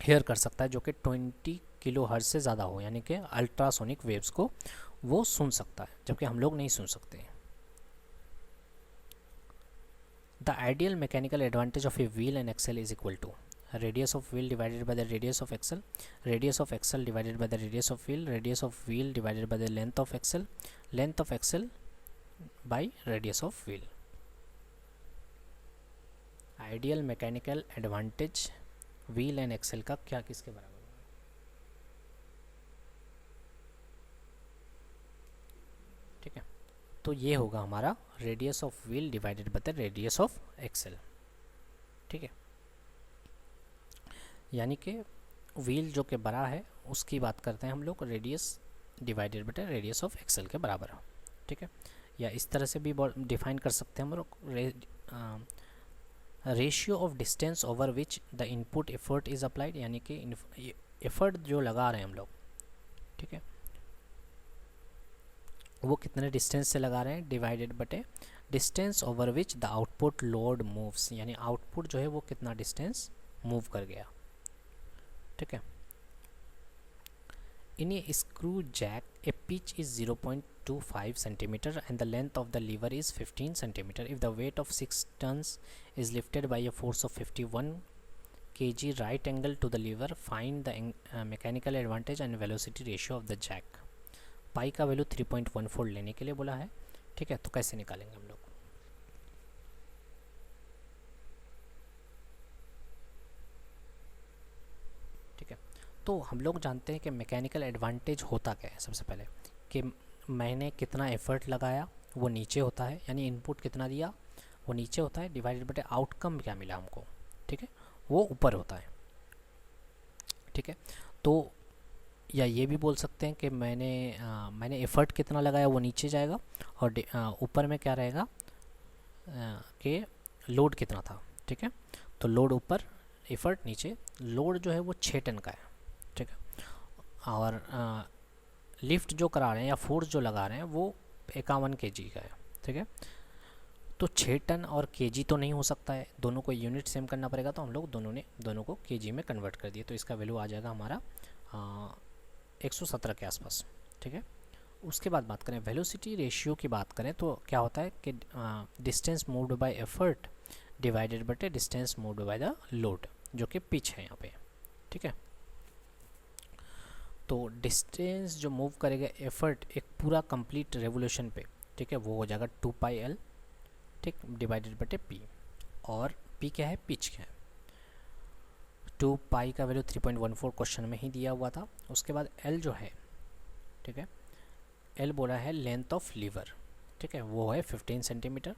हेयर कर सकता है जो कि 20 किलो हर्ट्ज से ज़्यादा हो, यानी कि अल्ट्रासोनिक वेव्स को वो सुन सकता है, जबकि हम लोग नहीं सुन सकते। The ideal mechanical advantage of a wheel and axle is equal to radius of wheel divided by the radius of axle, radius of axle divided by the radius of wheel, radius of wheel divided by the length of axle, length of axle by radius of wheel. Ideal mechanical advantage wheel and axle का क्या किसके बराबर होगा? ठीक है, तो ये होगा हमारा radius of wheel divided by the radius of axle. ठीक है, यानी कि व्हील जो कि बड़ा है उसकी बात करते हैं हम लोग, radius divided by radius of axle के बराबर है। ठीक है, या इस तरह से भी डिफाइन कर सकते हैं हम लोग, ratio of distance over which the input effort is applied, यानी कि एफर्ट जो लगा रहे हैं हम लोग, ठीक है, वो कितने डिस्टेंस से लगा रहे हैं, डिवाइडेड बटे distance over which the output load moves, यानी आउटपुट जो है वो कितना डिस्टेंस मूव कर गया। ठीक है, in a screw jack a pitch is 0.25 centimeter and the length of the lever is 15 centimeter. If the weight of 6 tons is lifted by a force of 51 kg right angle to the lever, find the mechanical advantage and velocity ratio of the jack. पाई का value 3.14 लेने के लिए बोला है। ठीक है, तो कैसे निकालेंगे हम लोग? ठीक है, तो हम लोग जानते हैं कि मैकेनिकल एडवांटेज होता क्या है। सबसे पहले कि मैंने कितना एफर्ट लगाया वो नीचे होता है, यानी इनपुट कितना दिया वो नीचे होता है, डिवाइडेड बटे आउटकम क्या मिला हमको, ठीक है, वो ऊपर होता है। ठीक है, तो या ये भी बोल सकते हैं कि मैंने एफर्ट कितना लगाया वो नीचे जाएगा और ऊपर में क्या रहेगा कि लोड कितना था। ठीक है, तो लोड ऊपर, एफर्ट नीचे। लोड जो है वो 6 टन का है। ठीक है, और लिफ्ट जो करा रहे हैं या फोर्स जो लगा रहे हैं वो 51 kg का है। ठीक है, तो 6 टन और केजी तो नहीं हो सकता है, दोनों को यूनिट सेम करना पड़ेगा, तो हम लोग दोनों को केजी में कन्वर्ट कर दिए, तो इसका वैल्यू आ जाएगा हमारा 117 के आसपास। ठीक है, उसके बाद बात करें वेलोसिटी रेशियो की बात करें तो क्या होता है कि distance moved by effort divided बटे distance moved by the load, जो कि पिच है यहाँ पे। ठीक है, तो डिस्टेंस जो मूव करेगा एफर्ट एक पूरा कंप्लीट रेवोल्यूशन पे, ठीक है, वो हो जाएगा 2πl, ठीक, डिवाइडेड बटे पी। और पी क्या है, पिच क्या है, 2 पाई का वैल्यू 3.14 क्वेश्चन में ही दिया हुआ था। उसके बाद एल जो है, ठीक है, एल बोला है लेंथ ऑफ लीवर, ठीक है, वो है 15 सेंटीमीटर,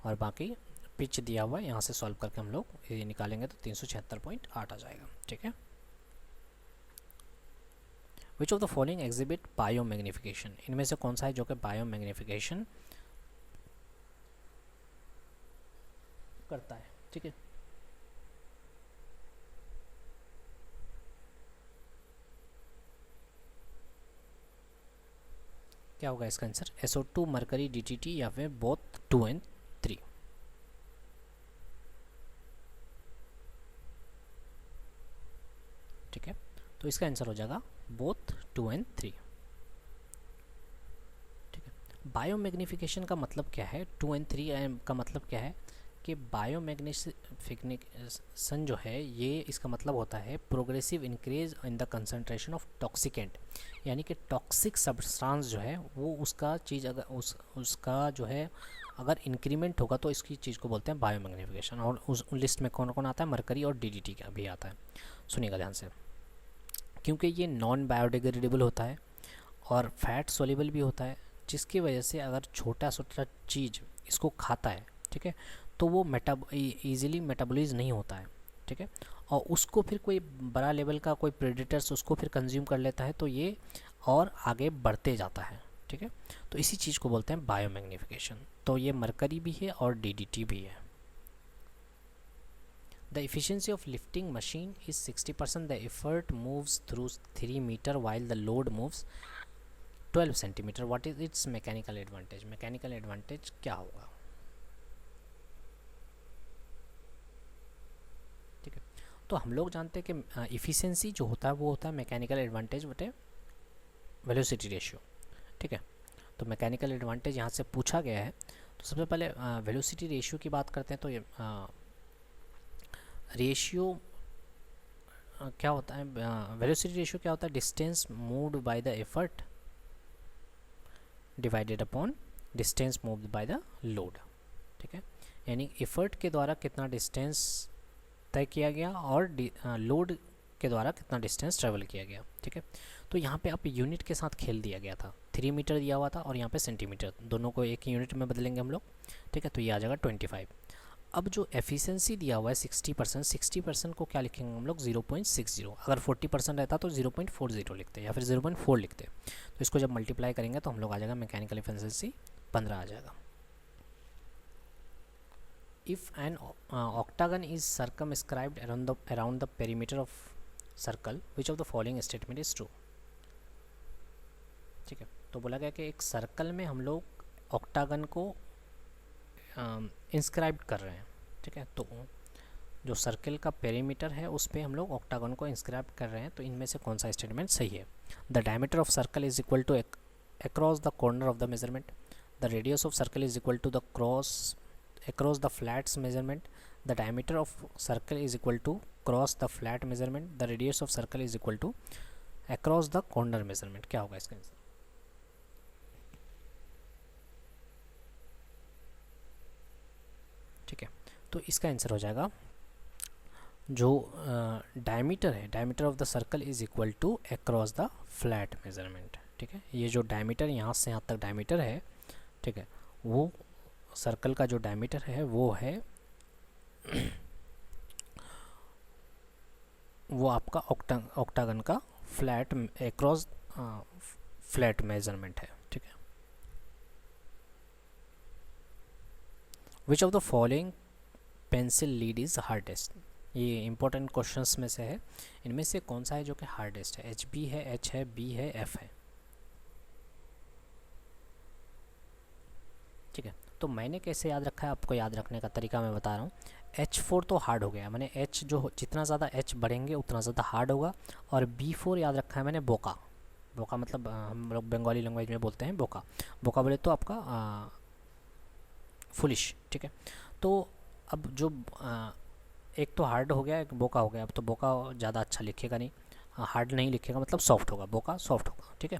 और बाकी पिच दिया हुआ है। यहाँ से सॉल्व करके हम लोग ये निकालेंगे तो 376.8 आ जाएगा। ठीक है, which of the following exhibit bio magnification, इनमें से कौन सा है जो कि बायो मैग्निफिकेशन करता है। ठीक है, क्या होगा इसका आंसर? SO2 मरकरी DTT या फिर बोथ 2 and 3। ठीक है, तो इसका आंसर हो जाएगा बोथ 2 and 3। ठीक है, बायोमैग्निफिकेशन का मतलब क्या है? 2 and 3 का मतलब क्या है कि बायोमैग्निफिकेशन जो है ये इसका मतलब होता है progressive increase in the concentration of toxicant, यानी कि टॉक्सिक सब्सटेंस जो है वो उसका चीज़ अगर उसका जो है अगर इंक्रीमेंट होगा तो इसकी चीज़ को बोलते हैं बायोमैग्निफिकेशन। और उस लिस्ट में कौन कौन आता है? मरकरी और DDT का भी आता है। सुनिएगा ध्यान से, क्योंकि ये नॉन बायोडिग्रेडेबल होता है और फैट सोल्यूबल भी होता है, जिसकी वजह से अगर छोटा छोटा चीज़ इसको खाता है, ठीक है, तो वो ईजिली मेटाबॉलाइज नहीं होता है। ठीक है, और उसको फिर कोई बड़ा लेवल का कोई प्रेडेटर्स उसको फिर कंज्यूम कर लेता है, तो ये और आगे बढ़ते जाता है। ठीक है, तो इसी चीज़ को बोलते हैं बायोमैग्निफिकेशन। तो ये मरकरी भी है और DDT भी है। The efficiency of lifting machine is 60%. The effort moves through 3 meter while the load moves 12 centimeter. What is its mechanical advantage? Mechanical advantage क्या होगा? ठीक है, तो हम लोग जानते हैं कि इफ़िशियंसी जो होता है वो होता है मैकेनिकल एडवांटेज बटे वेलोसिटी रेशियो। ठीक है, तो मैकेनिकल एडवांटेज यहाँ से पूछा गया है, तो सबसे पहले वेलोसिटी रेशियो की बात करते हैं। तो ये रेशियो क्या होता है? वेलोसिटी रेशियो क्या होता है? Distance moved by the effort divided upon distance moved by the load. ठीक है, यानी एफर्ट के द्वारा कितना डिस्टेंस तय किया गया और लोड के द्वारा कितना डिस्टेंस ट्रेवल किया गया। ठीक है, तो यहाँ पे आप यूनिट के साथ खेल दिया गया था। 3 मीटर दिया हुआ था और यहाँ पे सेंटीमीटर, दोनों को एक यूनिट में बदलेंगे हम लोग। ठीक है, तो ये आ जाएगा 25। अब जो एफिशिएंसी दिया हुआ है 60%, 60% को क्या लिखेंगे हम लोग? 0.60। अगर 40% रहता तो 0.40 लिखते या फिर 0.4 लिखते। तो इसको जब मल्टीप्लाई करेंगे तो हम लोग आ जाएगा मैकेनिकल एफिशिएंसी 15 आ जाएगा। If an octagon is circumscribed around the perimeter of circle, which of the following statement is true? ठीक है, तो बोला गया कि एक सर्कल में हम लोग ऑक्टागन को इंस्क्राइब कर रहे हैं। ठीक है, तो जो सर्कल का पेरीमीटर है उस पर हम लोग ऑक्टागन को इंस्क्राइब कर रहे हैं, तो इनमें से कौन सा स्टेटमेंट सही है? The diameter of circle is equal to across the corner of the measurement. The radius of circle is equal to the across the flats measurement. The diameter of circle is equal to cross the flat measurement. The radius of circle is equal to across the corner measurement. क्या होगा इसका answer? ठीक है, तो इसका answer हो जाएगा जो डायमीटर है, diameter of the circle is equal to across the flat measurement. ठीक है, ये जो डायमीटर यहाँ से यहाँ तक डायमीटर है, ठीक है, वो सर्कल का जो डायमीटर है वो है वो आपका ऑक्टागन का फ्लैट अक्रॉस फ्लैट मेजरमेंट है। ठीक है, which of the following pencil lead is hardest? ये इंपॉर्टेंट क्वेश्चंस में से है। इनमें से कौन सा है जो कि हार्डेस्ट है? HB है, H है, B है, F है। ठीक है, तो मैंने कैसे याद रखा है, आपको याद रखने का तरीका मैं बता रहा हूँ। H4 तो हार्ड हो गया, मैंने H जो जितना ज़्यादा H बढ़ेंगे उतना ज़्यादा हार्ड होगा। और B4 याद रखा है मैंने, बोका। बोका मतलब हम लोग बंगाली लैंग्वेज में बोलते हैं बोका। बोका बोले तो आपका फुलिश। ठीक है, तो अब जो एक तो हार्ड हो गया, एक बोका हो गया। अब तो बोका ज़्यादा अच्छा लिखेगा नहीं, हार्ड नहीं लिखेगा, मतलब सॉफ्ट होगा, बोका सॉफ्ट होगा। ठीक है,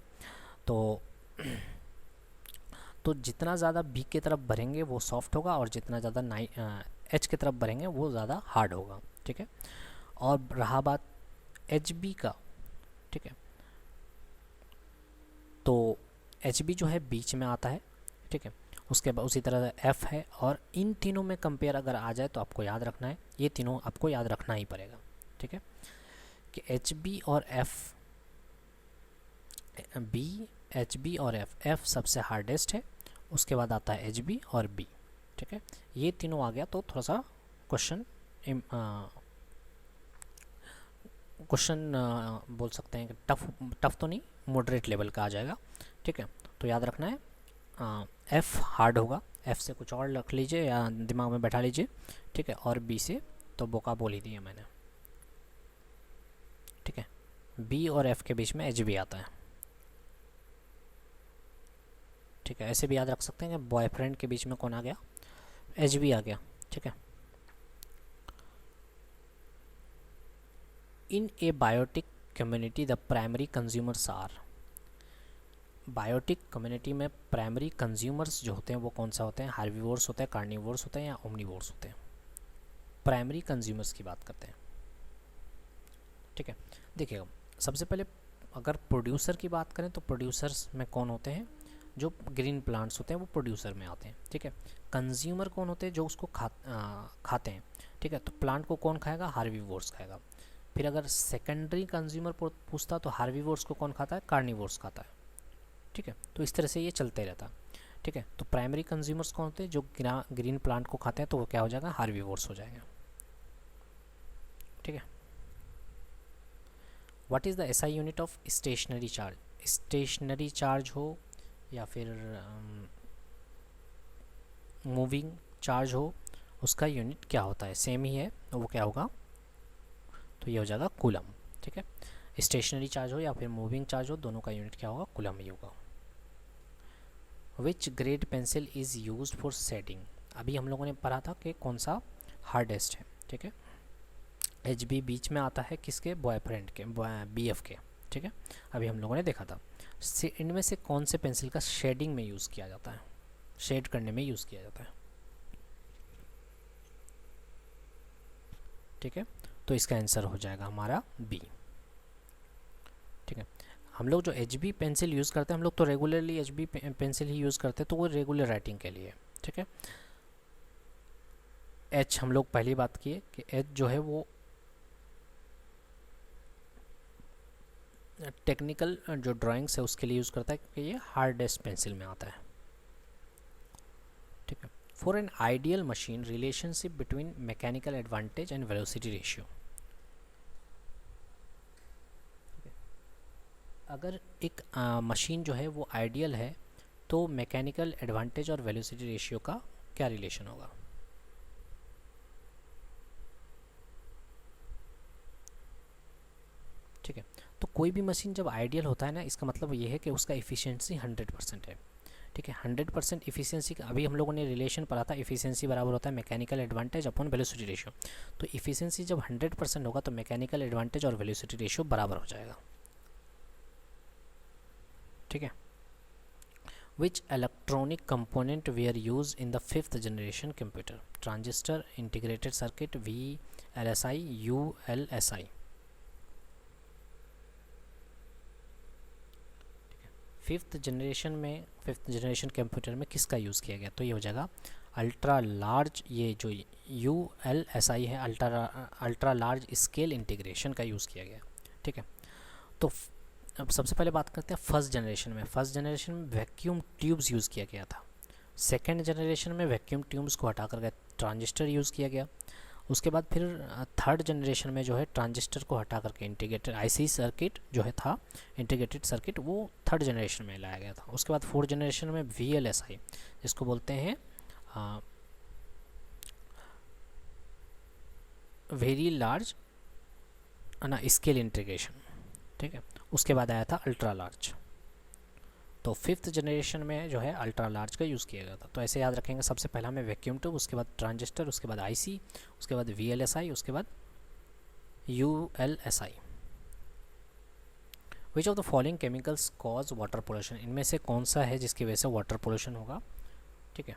तो जितना ज़्यादा बी की तरफ बढ़ेंगे वो सॉफ्ट होगा और जितना ज़्यादा एच की तरफ बढ़ेंगे वो ज़्यादा हार्ड होगा। ठीक है, और रहा बात HB का, ठीक है, तो HB जो है बीच में आता है। ठीक है, उसके बाद उसी तरह F है, और इन तीनों में कंपेयर अगर आ जाए तो आपको याद रखना है, ये तीनों आपको याद रखना ही पड़ेगा। ठीक है, कि HB और F, HB और F सबसे हार्डेस्ट है, उसके बाद आता है HB और B। ठीक है, ये तीनों आ गया तो थोड़ा सा क्वेश्चन बोल सकते हैं कि टफ तो नहीं, मॉडरेट लेवल का आ जाएगा। ठीक है, तो याद रखना है एफ हार्ड होगा, एफ से कुछ और रख लीजिए या दिमाग में बैठा लीजिए, ठीक है। और बी से तो बोका बोल ही दिया मैंने, ठीक है। बी और एफ के बीच में एच भी आता है, ठीक है। ऐसे भी याद रख सकते हैं कि बॉयफ्रेंड के बीच में कौन आ गया, एच भी आ गया, ठीक है। In a biotic community the primary consumers are, biotic community में प्राइमरी कंज्यूमर्स जो होते हैं वो कौन सा होते हैं, हार्बीवोर्स होते हैं, कार्निवोर्स होते हैं या ओमनीवोर्स होते हैं। प्राइमरी कंज्यूमर्स की बात करते हैं, ठीक है। देखिएगा सबसे पहले अगर प्रोड्यूसर की बात करें तो प्रोड्यूसर्स में कौन होते हैं, जो ग्रीन प्लांट्स होते हैं वो प्रोड्यूसर में आते हैं, ठीक है। कंज्यूमर कौन होते हैं, जो उसको खाते हैं, ठीक है। तो प्लांट को कौन खाएगा, हार्बीवोर्स खाएगा। फिर अगर सेकेंडरी कंज्यूमर पूछता तो हार्बीवोर्स को कौन खाता है, कार्निवोर्स खाता है, ठीक है। तो इस तरह से ये चलते रहता है, ठीक है। तो प्राइमरी कंज्यूमर्स कौन होते हैं, जो ग्रीन प्लांट को खाते हैं, तो वो क्या हो जाएगा, हार्बीवोर्स हो जाएगा, ठीक है। What is the SI unit of stationary charge, stationary charge हो या फिर मूविंग चार्ज हो, उसका यूनिट क्या होता है, सेम ही है, वो क्या होगा, तो ये हो जाएगा कूलम, ठीक है। स्टेशनरी चार्ज हो या फिर मूविंग चार्ज हो, दोनों का यूनिट क्या होगा, कूलम ही होगा। Which grade pencil is use for shading, अभी हम लोगों ने पढ़ा था कि कौन सा हार्डेस्ट है, ठीक है। एच बी बीच में आता है किसके, बॉयफ्रेंड के, बी एफ के, ठीक है। अभी हम लोगों ने देखा था इनमें से कौन से पेंसिल का शेडिंग में यूज़ किया जाता है, शेड करने में यूज़ किया जाता है, ठीक है। तो इसका आंसर हो जाएगा हमारा बी, ठीक है। हम लोग जो एच बी पेंसिल यूज़ करते हैं, हम लोग तो रेगुलरली एच बी पेंसिल ही यूज़ करते हैं, तो वो रेगुलर राइटिंग के लिए, ठीक है। एच हम लोग पहली बात किए कि एच जो है वो टेक्निकल जो ड्राइंग्स है उसके लिए यूज़ करता है, क्योंकि ये हार्डेस्ट पेंसिल में आता है, ठीक है। For an ideal machine relationship between mechanical advantage and velocity ratio, अगर एक मशीन जो है वो आइडियल है तो मैकेनिकल एडवांटेज और वेलोसिटी रेशियो का क्या रिलेशन होगा, ठीक है। तो कोई भी मशीन जब आइडियल होता है ना, इसका मतलब ये है कि उसका इफ़िशियंसी 100% है, ठीक है। 100% इफ़िशियंसी का अभी हम लोगों ने रिलेशन पढ़ा था, इफ़िशियंसी बराबर होता है mechanical advantage upon velocity ratio. तो इफ़िशियंसी जब 100% होगा तो मैकेनिकल एडवांटेज और वेलोसिटी रेशियो बराबर हो जाएगा, ठीक है। Which electronic component we are use in the 5th generation computer, transistor, integrated circuit, VLSI, ULSI। Fifth generation computer में किसका यूज़ किया गया, तो ये हो जाएगा अल्ट्रा लार्ज, ये जो ULSI है अल्ट्रा लार्ज स्केल इंटीग्रेशन का यूज़ किया गया, ठीक है। तो अब सबसे पहले बात करते हैं फर्स्ट जनरेशन में वैक्यूम ट्यूब्स यूज़ किया गया था। सेकेंड जनरेशन में वैक्यूम ट्यूब्स को हटा कर ट्रांजिस्टर यूज़ किया गया। उसके बाद फिर थर्ड जनरेशन में जो है ट्रांजिस्टर को हटा करके इंटीग्रेटेड IC सर्किट जो है था, इंटीग्रेटेड सर्किट, वो थर्ड जनरेशन में लाया गया था। उसके बाद फोर्थ जनरेशन में VLSI जिसको बोलते हैं वेरी लार्ज ना स्केल इंटीग्रेशन, ठीक है। उसके बाद आया था अल्ट्रा लार्ज। तो फिफ्थ जनरेशन में जो है अल्ट्रा लार्ज का यूज़ किया गया था। तो ऐसे याद रखेंगे, सबसे पहला में वैक्यूम ट्यूब, उसके बाद ट्रांजिस्टर, उसके बाद IC, उसके बाद VLSI, उसके बाद ULSI। Which of the following chemicals cause water pollution, इनमें से कौन सा है जिसकी वजह से वाटर पोल्यूशन होगा, ठीक है।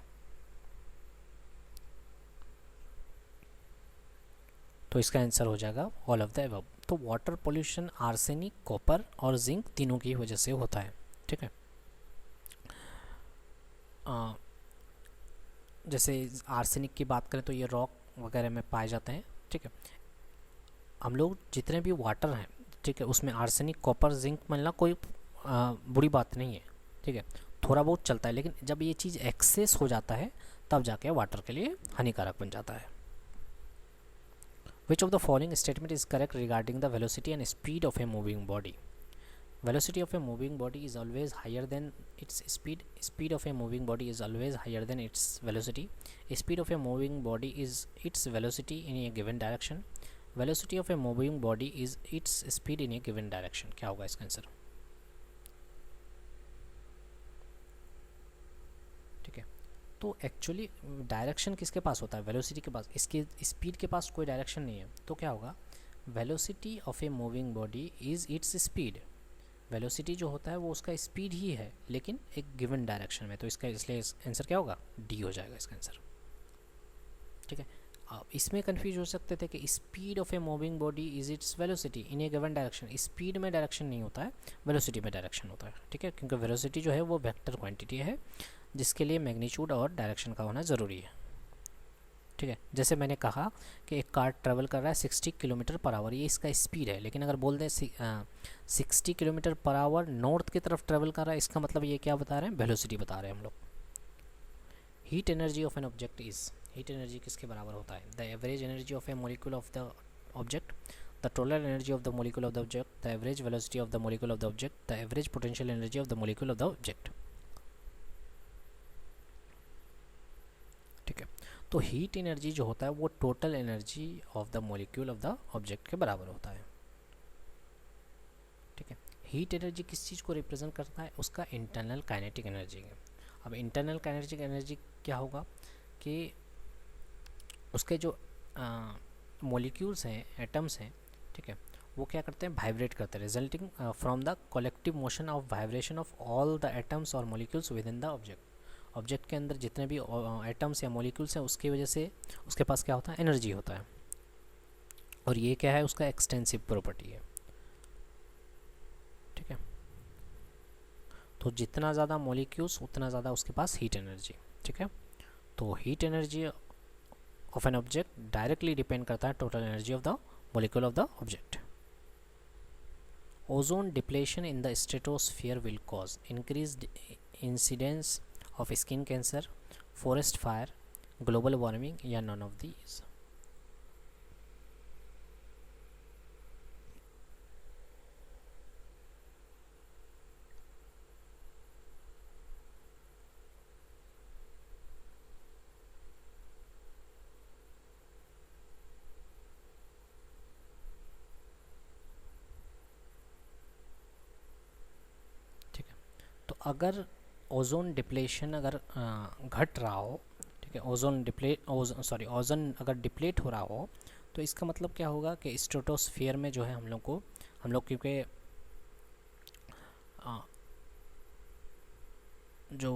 तो इसका आंसर हो जाएगा ऑल ऑफ द अबव। तो वाटर पोल्यूशन आर्सेनिक, कॉपर और जिंक तीनों की वजह से होता है, ठीक है। जैसे आर्सेनिक की बात करें तो ये रॉक वगैरह में पाए जाते हैं, ठीक है। हम लोग जितने भी वाटर हैं, ठीक है, उसमें आर्सेनिक, कॉपर, जिंक मिलना कोई बुरी बात नहीं है, ठीक है, थोड़ा बहुत चलता है। लेकिन जब ये चीज़ एक्सेस हो जाता है तब जाके वाटर के लिए हानिकारक बन जाता है। Which of the following statement is correct regarding the velocity and speed of a moving body, velocity of a moving body is always higher than its speed of a moving body is always higher than its velocity. Speed of a moving body is its velocity in a given direction. Velocity of a moving body is its speed in a given direction. क्या होगा इसका answer? ठीक है, तो actually direction किसके पास होता है? Velocity के पास। इसके स्पीड के पास कोई डायरेक्शन नहीं है, तो क्या होगा? Velocity of a moving body is its speed. Velocity जो होता है वो उसका स्पीड ही है, लेकिन एक गिवन डायरेक्शन में। तो इसका इसलिए आंसर क्या होगा? डी हो जाएगा इसका आंसर। ठीक है, अब इसमें कंफ्यूज हो सकते थे कि speed of a moving body is its velocity in A given direction. Speed में डायरेक्शन नहीं होता है, वेलोसिटी में डायरेक्शन होता है। ठीक है, क्योंकि वेलोसिटी जो है वो वेक्टर क्वांटिटी है, जिसके लिए मैग्नीट्यूड और डायरेक्शन का होना ज़रूरी है। ठीक है, जैसे मैंने कहा कि एक कार ट्रेवल कर रहा है 60 किलोमीटर पर आवर, ये इसका स्पीड है। लेकिन अगर बोल दें 60 किलोमीटर पर आवर नॉर्थ की तरफ ट्रेवल कर रहा है, इसका मतलब ये क्या बता रहे हैं? वेलोसिटी बता रहे हैं हम लोग। Heat energy of an object is, heat energy किसके बराबर होता है? The average energy of A molecule of the object, the total energy of the molecule of the object, the average velocity of the molecule of the object, the average potential energy of the molecule of the object. ठीक है, तो heat energy जो होता है वो total energy of the molecule of the object के बराबर होता है। ठीक है, हीट एनर्जी किस चीज़ को रिप्रेजेंट करता है? उसका इंटरनल काइनेटिक एनर्जी है। अब इंटरनल काइनेटिक एनर्जी क्या होगा कि उसके जो मॉलिक्यूल्स हैं, एटम्स हैं, ठीक है, वो क्या करते हैं? वाइब्रेट करते हैं, resulting from the collective motion of vibration of all the atoms और molecules within the object. Object के अंदर जितने भी एटम्स या मॉलिक्यूल्स हैं, उसकी वजह से उसके पास क्या होता है? एनर्जी होता है। और ये क्या है? उसका एक्सटेंसिव प्रॉपर्टी है। ठीक है, तो जितना ज़्यादा मॉलिक्यूल्स उतना ज़्यादा उसके पास हीट एनर्जी। ठीक है, तो heat energy of an object directly depend करता है total energy of the molecule of the object. Ozone depletion in the stratosphere will cause increased incidence of skin cancer, forest fire, global warming या none of these. ठीक है, तो अगर ozone depletion अगर घट रहा हो, ठीक है, ओजोन अगर डिप्लेट हो रहा हो, तो इसका मतलब क्या होगा कि स्ट्रेटोस्फियर में जो है हम लोग क्योंकि जो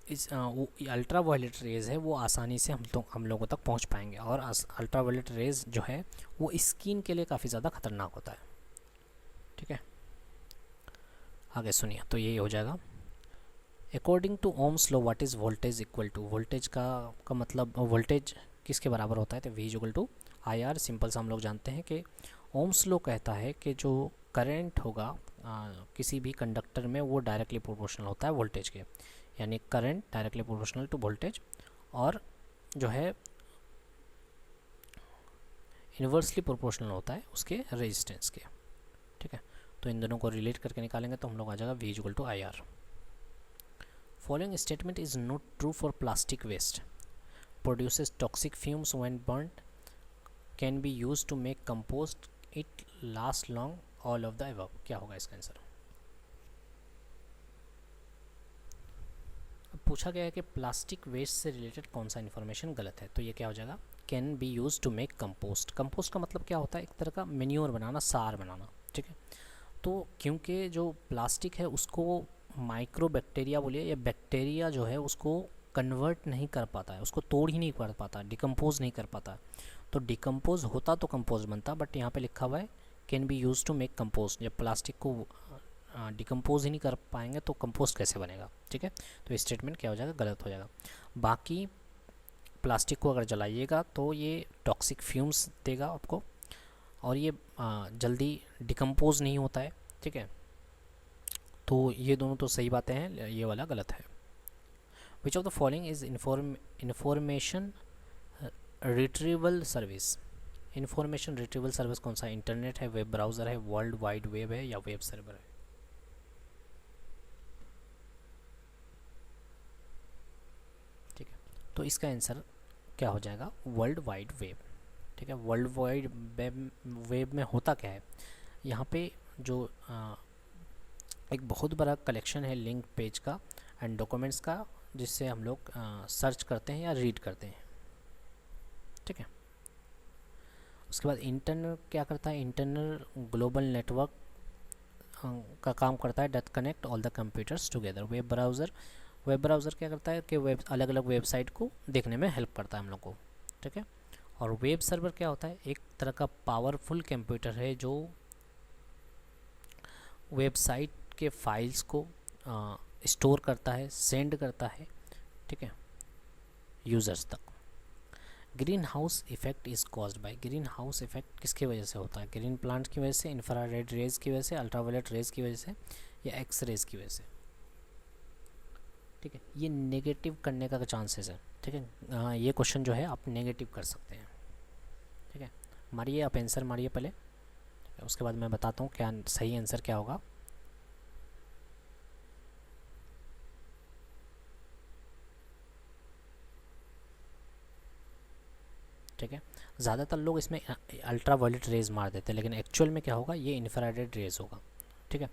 इस अल्ट्रा वायलेट रेज़ है वो आसानी से हम लोगों तक पहुंच पाएंगे। और अल्ट्रा वायलेट रेज़ जो है वो स्किन के लिए काफ़ी ज़्यादा खतरनाक होता है। ठीक है, आगे सुनिए, तो यही हो जाएगा। According to Ohm's law what is voltage equal to? Voltage का मतलब वोल्टेज किसके बराबर होता है? तो V equal to I R. Simple सा हम लोग जानते हैं कि ओम्स लॉ कहता है कि जो करंट होगा किसी भी कंडक्टर में वो डायरेक्टली प्रोपोर्शनल होता है वोल्टेज के, यानी current directly proportional to voltage, और जो है इन्वर्सली प्रोपोर्शनल होता है उसके रेजिस्टेंस के। ठीक है, तो इन दोनों को रिलेट करके निकालेंगे तो हम लोग आ जाएगा V equal to I R. Following statement is not true for plastic waste, produces toxic fumes when burned, can be use to make compost, it last long, all of the above. क्या होगा इसका answer? अब पूछा गया है कि plastic waste से related कौन सा इन्फॉर्मेशन गलत है, तो ये क्या हो जाएगा? Can be use to make compost. Compost का मतलब क्या होता है? एक तरह का मेन्योर बनाना, सार बनाना। ठीक है, तो क्योंकि जो प्लास्टिक है उसको माइक्रो बैक्टीरिया बोलिए या बैक्टीरिया जो है उसको कन्वर्ट नहीं कर पाता है, उसको तोड़ ही नहीं कर पाता, डिकम्पोज नहीं कर पाता। तो डिकम्पोज होता तो कंपोज बनता, बट यहाँ पे लिखा हुआ है can be use to make compost. जब प्लास्टिक को डिकम्पोज ही नहीं कर पाएंगे तो कंपोस्ट कैसे बनेगा? ठीक है, तो स्टेटमेंट क्या हो जाएगा? गलत हो जाएगा। बाकी प्लास्टिक को अगर जलाइएगा तो ये टॉक्सिक फ्यूम्स देगा आपको, और ये जल्दी डिकम्पोज नहीं होता है। ठीक है, तो ये दोनों तो सही बातें हैं, ये वाला गलत है। Which of the following is information retrieval service? Information retrieval service कौन सा, इंटरनेट है, वेब ब्राउज़र है, वर्ल्ड वाइड वेब है, या वेब सर्वर है? ठीक है, तो इसका आंसर क्या हो जाएगा, वर्ल्ड वाइड वेब। ठीक है, वर्ल्ड वाइड वेब में होता क्या है, यहाँ पे जो एक बहुत बड़ा कलेक्शन है लिंक पेज का एंड डॉक्यूमेंट्स का, जिससे हम लोग सर्च करते हैं या रीड करते हैं। ठीक है, उसके बाद इंटरनल क्या करता है, इंटरनल ग्लोबल नेटवर्क का काम करता है, that connect all the computers together. Web browser क्या करता है कि वेब अलग अलग वेबसाइट को देखने में हेल्प करता है हम लोग को। ठीक है, और वेब सर्वर क्या होता है, एक तरह का पावरफुल कंप्यूटर है जो वेबसाइट के फाइल्स को स्टोर करता है, सेंड करता है, ठीक है, यूज़र्स तक। Green house effect is caused by, green house effect किसकी वजह से होता है, ग्रीन प्लांट की वजह से, इंफ्रारेड रेज की वजह से, अल्ट्रावायलेट रेज की वजह से, या एक्स रेज की वजह से? ठीक है, ये नेगेटिव करने का चांसेस है। ठीक है, ये क्वेश्चन जो है आप नेगेटिव कर सकते हैं। ठीक है, मारिए, आप आंसर मारिए पहले, उसके बाद मैं बताता हूँ क्या सही आंसर क्या होगा। ठीक है, ज़्यादातर लोग इसमें अल्ट्रा वायलेट रेज मार देते हैं, लेकिन एक्चुअल में क्या होगा, ये इंफ्रारेड रेज होगा। ठीक है,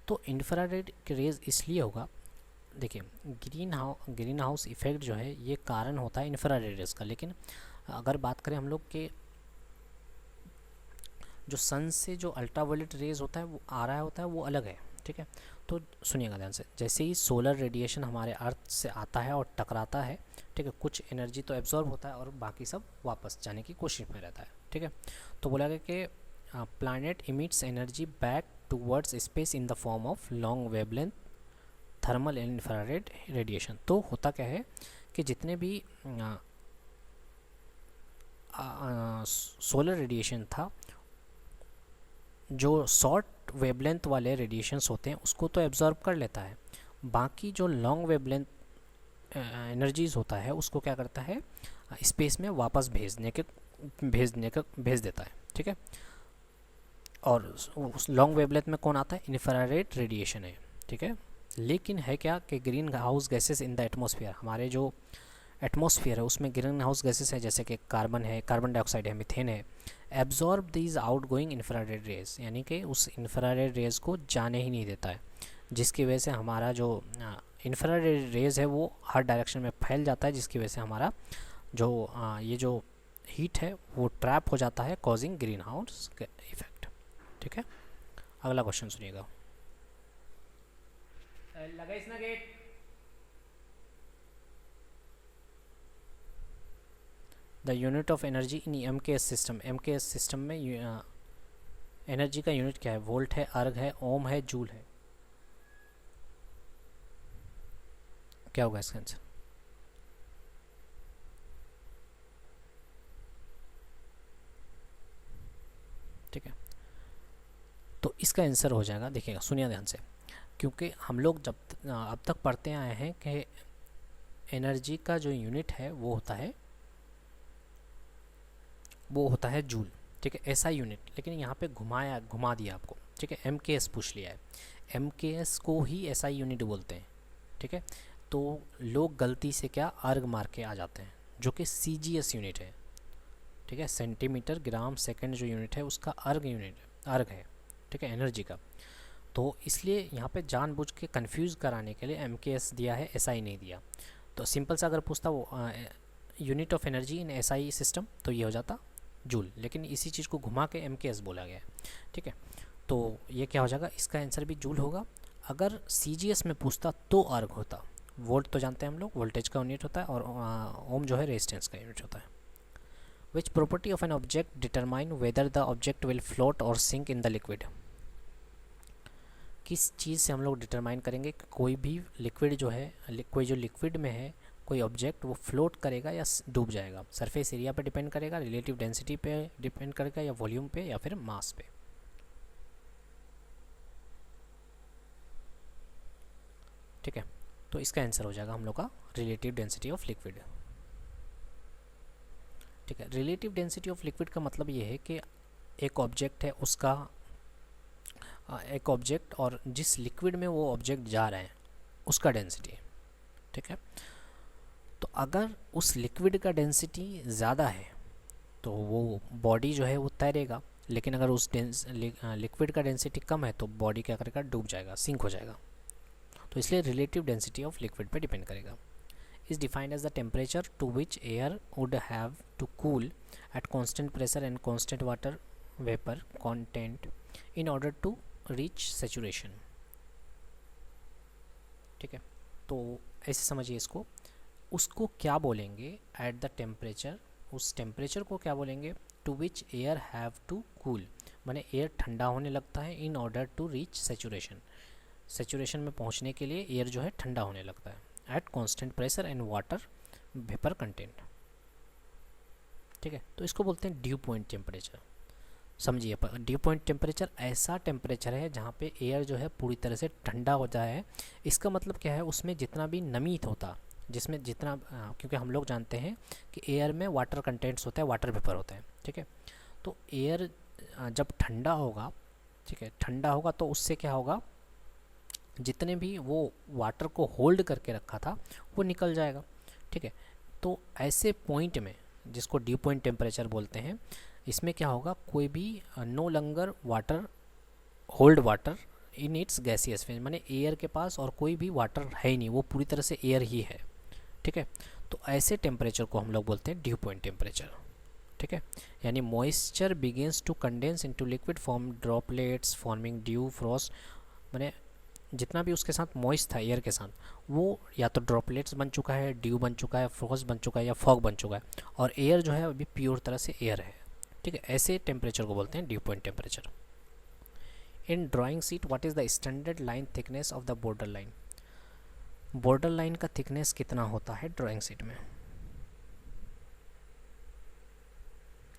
तो इंफ्रारेड रेज इसलिए होगा, देखिए ग्रीन हाउस इफेक्ट जो है ये कारण होता है इंफ्रारेड रेज का, लेकिन अगर बात करें हम लोग के जो सन से जो अल्ट्रावायलेट रेज होता है वो आ रहा होता है वो अलग है। ठीक है, तो सुनिएगा ध्यान से, जैसे ही सोलर रेडिएशन हमारे अर्थ से आता है और टकराता है, ठीक है, कुछ एनर्जी तो एब्जॉर्ब होता है और बाकी सब वापस जाने की कोशिश में रहता है। ठीक है, तो बोला गया कि planet emits energy back towards space in the form of long wavelength thermal and infrared radiation. तो होता क्या है कि जितने भी सोलर रेडिएशन था, जो शॉर्ट वेवलेंथ वाले रेडिएशंस होते हैं उसको तो एब्जॉर्ब कर लेता है, बाकी जो लॉन्ग वेवलेंथ एनर्जीज होता है उसको क्या करता है, स्पेस में वापस भेज देता है। ठीक है, और उस लॉन्ग वेवलेंथ में कौन आता है, इंफ्रारेड रेडिएशन है। ठीक है, लेकिन है क्या कि green house gases in the atmosphere, हमारे जो एटमॉस्फेयर है उसमें ग्रीन हाउस गैसेस है, जैसे कि कार्बन है, कार्बन डाइऑक्साइड है, मीथेन है, absorb these out going infrared rays, यानी कि उस इंफ्रारेड रेज को जाने ही नहीं देता है, जिसकी वजह से हमारा जो इंफ्रारेड रेज है वो हर डायरेक्शन में फैल जाता है, जिसकी वजह से हमारा जो ये जो हीट है वो ट्रैप हो जाता है, कॉजिंग ग्रीन हाउस इफेक्ट। ठीक है, अगला क्वेश्चन सुनिएगा। लगाइस ना गेट। The unit of energy in MKS system, MKS system में एनर्जी का यूनिट क्या है, वोल्ट है, अर्ग है, ओम है, जूल है? क्या होगा इसका आंसर? ठीक है, तो इसका आंसर हो जाएगा, देखिएगा सुनिए ध्यान से, क्योंकि हम लोग जब अब तक पढ़ते आए हैं कि एनर्जी का जो यूनिट है वो होता है जूल। ठीक है, ऐसा यूनिट, लेकिन यहाँ पे घुमा दिया आपको। ठीक है, एमकेएस पूछ लिया है, एमकेएस को ही ऐसा यूनिट बोलते हैं। ठीक है, तो लोग गलती से क्या अर्ग मार के आ जाते हैं, जो कि सीजीएस यूनिट है। ठीक है, सेंटीमीटर ग्राम सेकंड जो यूनिट है उसका अर्ग है। ठीक है, एनर्जी का। तो इसलिए यहाँ पे जानबूझ के कंफ्यूज कराने के लिए एमकेएस दिया है, एसआई नहीं दिया। तो सिंपल सा अगर पूछता वो unit of energy in SI system, तो ये हो जाता जूल, लेकिन इसी चीज़ को घुमा के एमकेएस बोला गया है। ठीक है, तो ये क्या हो जाएगा, इसका आंसर भी जूल होगा। अगर सीजीएस में पूछता तो अर्ग होता। वोल्ट तो जानते हैं हम लोग, वोल्टेज का यूनिट होता है, और ओम जो है रेजिस्टेंस का यूनिट होता है। Which property of an object determine whether the object will float और सिंक इन द लिक्विड, किस चीज़ से हम लोग डिटरमाइन करेंगे कि कोई भी लिक्विड जो है, कोई जो लिक्विड में है कोई ऑब्जेक्ट, वो फ्लोट करेगा या डूब जाएगा? सरफेस एरिया पे डिपेंड करेगा, रिलेटिव डेंसिटी पे डिपेंड करेगा, या वॉल्यूम पे, या फिर मास पे? ठीक है, तो इसका आंसर हो जाएगा हम लोग का रिलेटिव डेंसिटी ऑफ लिक्विड। ठीक है। रिलेटिव डेंसिटी ऑफ लिक्विड का मतलब ये है कि एक ऑब्जेक्ट है, उसका एक ऑब्जेक्ट और जिस लिक्विड में वो ऑब्जेक्ट जा रहे हैं उसका डेंसिटी, ठीक है। तो अगर उस लिक्विड का डेंसिटी ज़्यादा है तो वो बॉडी जो है वो तैरेगा, लेकिन अगर उस लिक्विड का डेंसिटी कम है तो बॉडी क्या करेगा, डूब जाएगा, सिंक हो जाएगा। तो इसलिए रिलेटिव डेंसिटी ऑफ लिक्विड पे डिपेंड करेगा। Is defined as the temperature to which air would have to cool at constant pressure and constant water vapour content in order to reach saturation, ठीक है। तो ऐसे समझिए इसको, उसको क्या बोलेंगे एट द टेम्परेचर, उस टेम्परेचर को क्या बोलेंगे, to which air have to cool, माने एयर ठंडा होने लगता है in order to reach saturation, saturation में पहुंचने के लिए एयर जो है ठंडा होने लगता है at constant pressure and water vapour content, ठीक है। तो इसको बोलते हैं ड्यू पॉइंट टेम्परेचर। समझिए, ड्यू पॉइंट टेम्परेचर ऐसा टेम्परेचर है जहाँ पे एयर जो है पूरी तरह से ठंडा होता है। इसका मतलब क्या है, उसमें जितना भी नमी होता, जिसमें जितना क्योंकि हम लोग जानते हैं कि एयर में वाटर कंटेंट्स होता है, वाटर वेपर होता है, ठीक है। तो एयर जब ठंडा होगा, ठीक है, ठंडा होगा तो उससे क्या होगा, जितने भी वो वाटर को होल्ड करके रखा था वो निकल जाएगा, ठीक है। तो ऐसे पॉइंट में, जिसको ड्यू पॉइंट टेम्परेचर बोलते हैं, इसमें क्या होगा, कोई भी no longer water hold water in its gaseous phase, माने एयर के पास और कोई भी वाटर है ही नहीं, वो पूरी तरह से एयर ही है, ठीक है। तो ऐसे टेम्परेचर को हम लोग बोलते हैं ड्यू पॉइंट टेम्परेचर, ठीक है। यानी moisture begins to condense into liquid form droplets forming dew frost, माने जितना भी उसके साथ मॉइस्ट था एयर के साथ, वो या तो ड्रॉपलेट्स बन चुका है, ड्यू बन चुका है, फ्रॉस्ट बन चुका है या फॉग बन चुका है, और एयर जो है अभी प्योर तरह से एयर है, ठीक है। ऐसे टेम्परेचर को बोलते हैं due point temperature. In drawing sheet what is the standard line thickness of the border line, border line का थिकनेस कितना होता है ड्राइंग शीट में,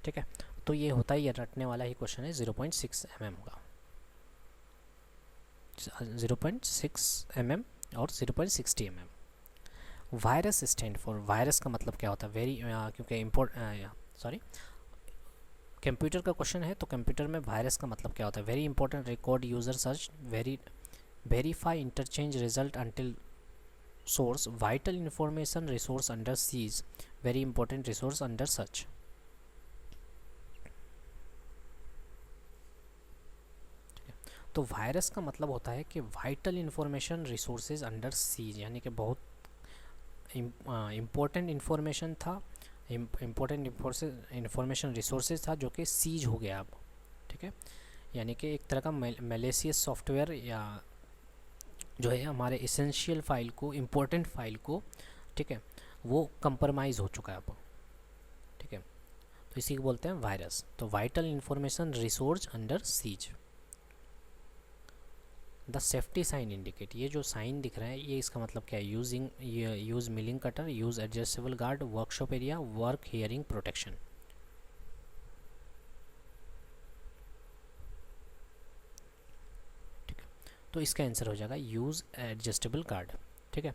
ठीक है। तो ये होता है, ये रटने वाला ही क्वेश्चन है, 0.6 mm का, 0.6 mm और 0.60 mm। Virus stand for, virus का मतलब क्या होता है, वेरी क्योंकि सॉरी कंप्यूटर का क्वेश्चन है, तो कंप्यूटर में वायरस का मतलब क्या होता है, very important record user search verify interchange result until source vital information resource under seize very important resource under search. तो वायरस का मतलब होता है कि vital information resources under seize, यानी कि बहुत इम्पोर्टेंट इंफॉर्मेशन था, इम्पोर्टेंट इंफॉर्मेशन रिसोर्सेज था जो कि सीज हो गया अब, ठीक है। यानी कि एक तरह का मैलिशियस सॉफ्टवेयर या जो है हमारे इसेंशियल फाइल को, इम्पोर्टेंट फाइल को, ठीक है, वो कंप्रोमाइज़ हो चुका है अब, ठीक है। तो इसी को बोलते हैं वायरस। तो vital information resource under siege. The safety sign indicate, ये जो साइन दिख रहा है ये इसका मतलब क्या है, use milling cutter, use adjustable guard, workshop area, work hearing protection, ठीक है। तो इसका आंसर हो जाएगा यूज़ एडजस्टेबल गार्ड, ठीक है।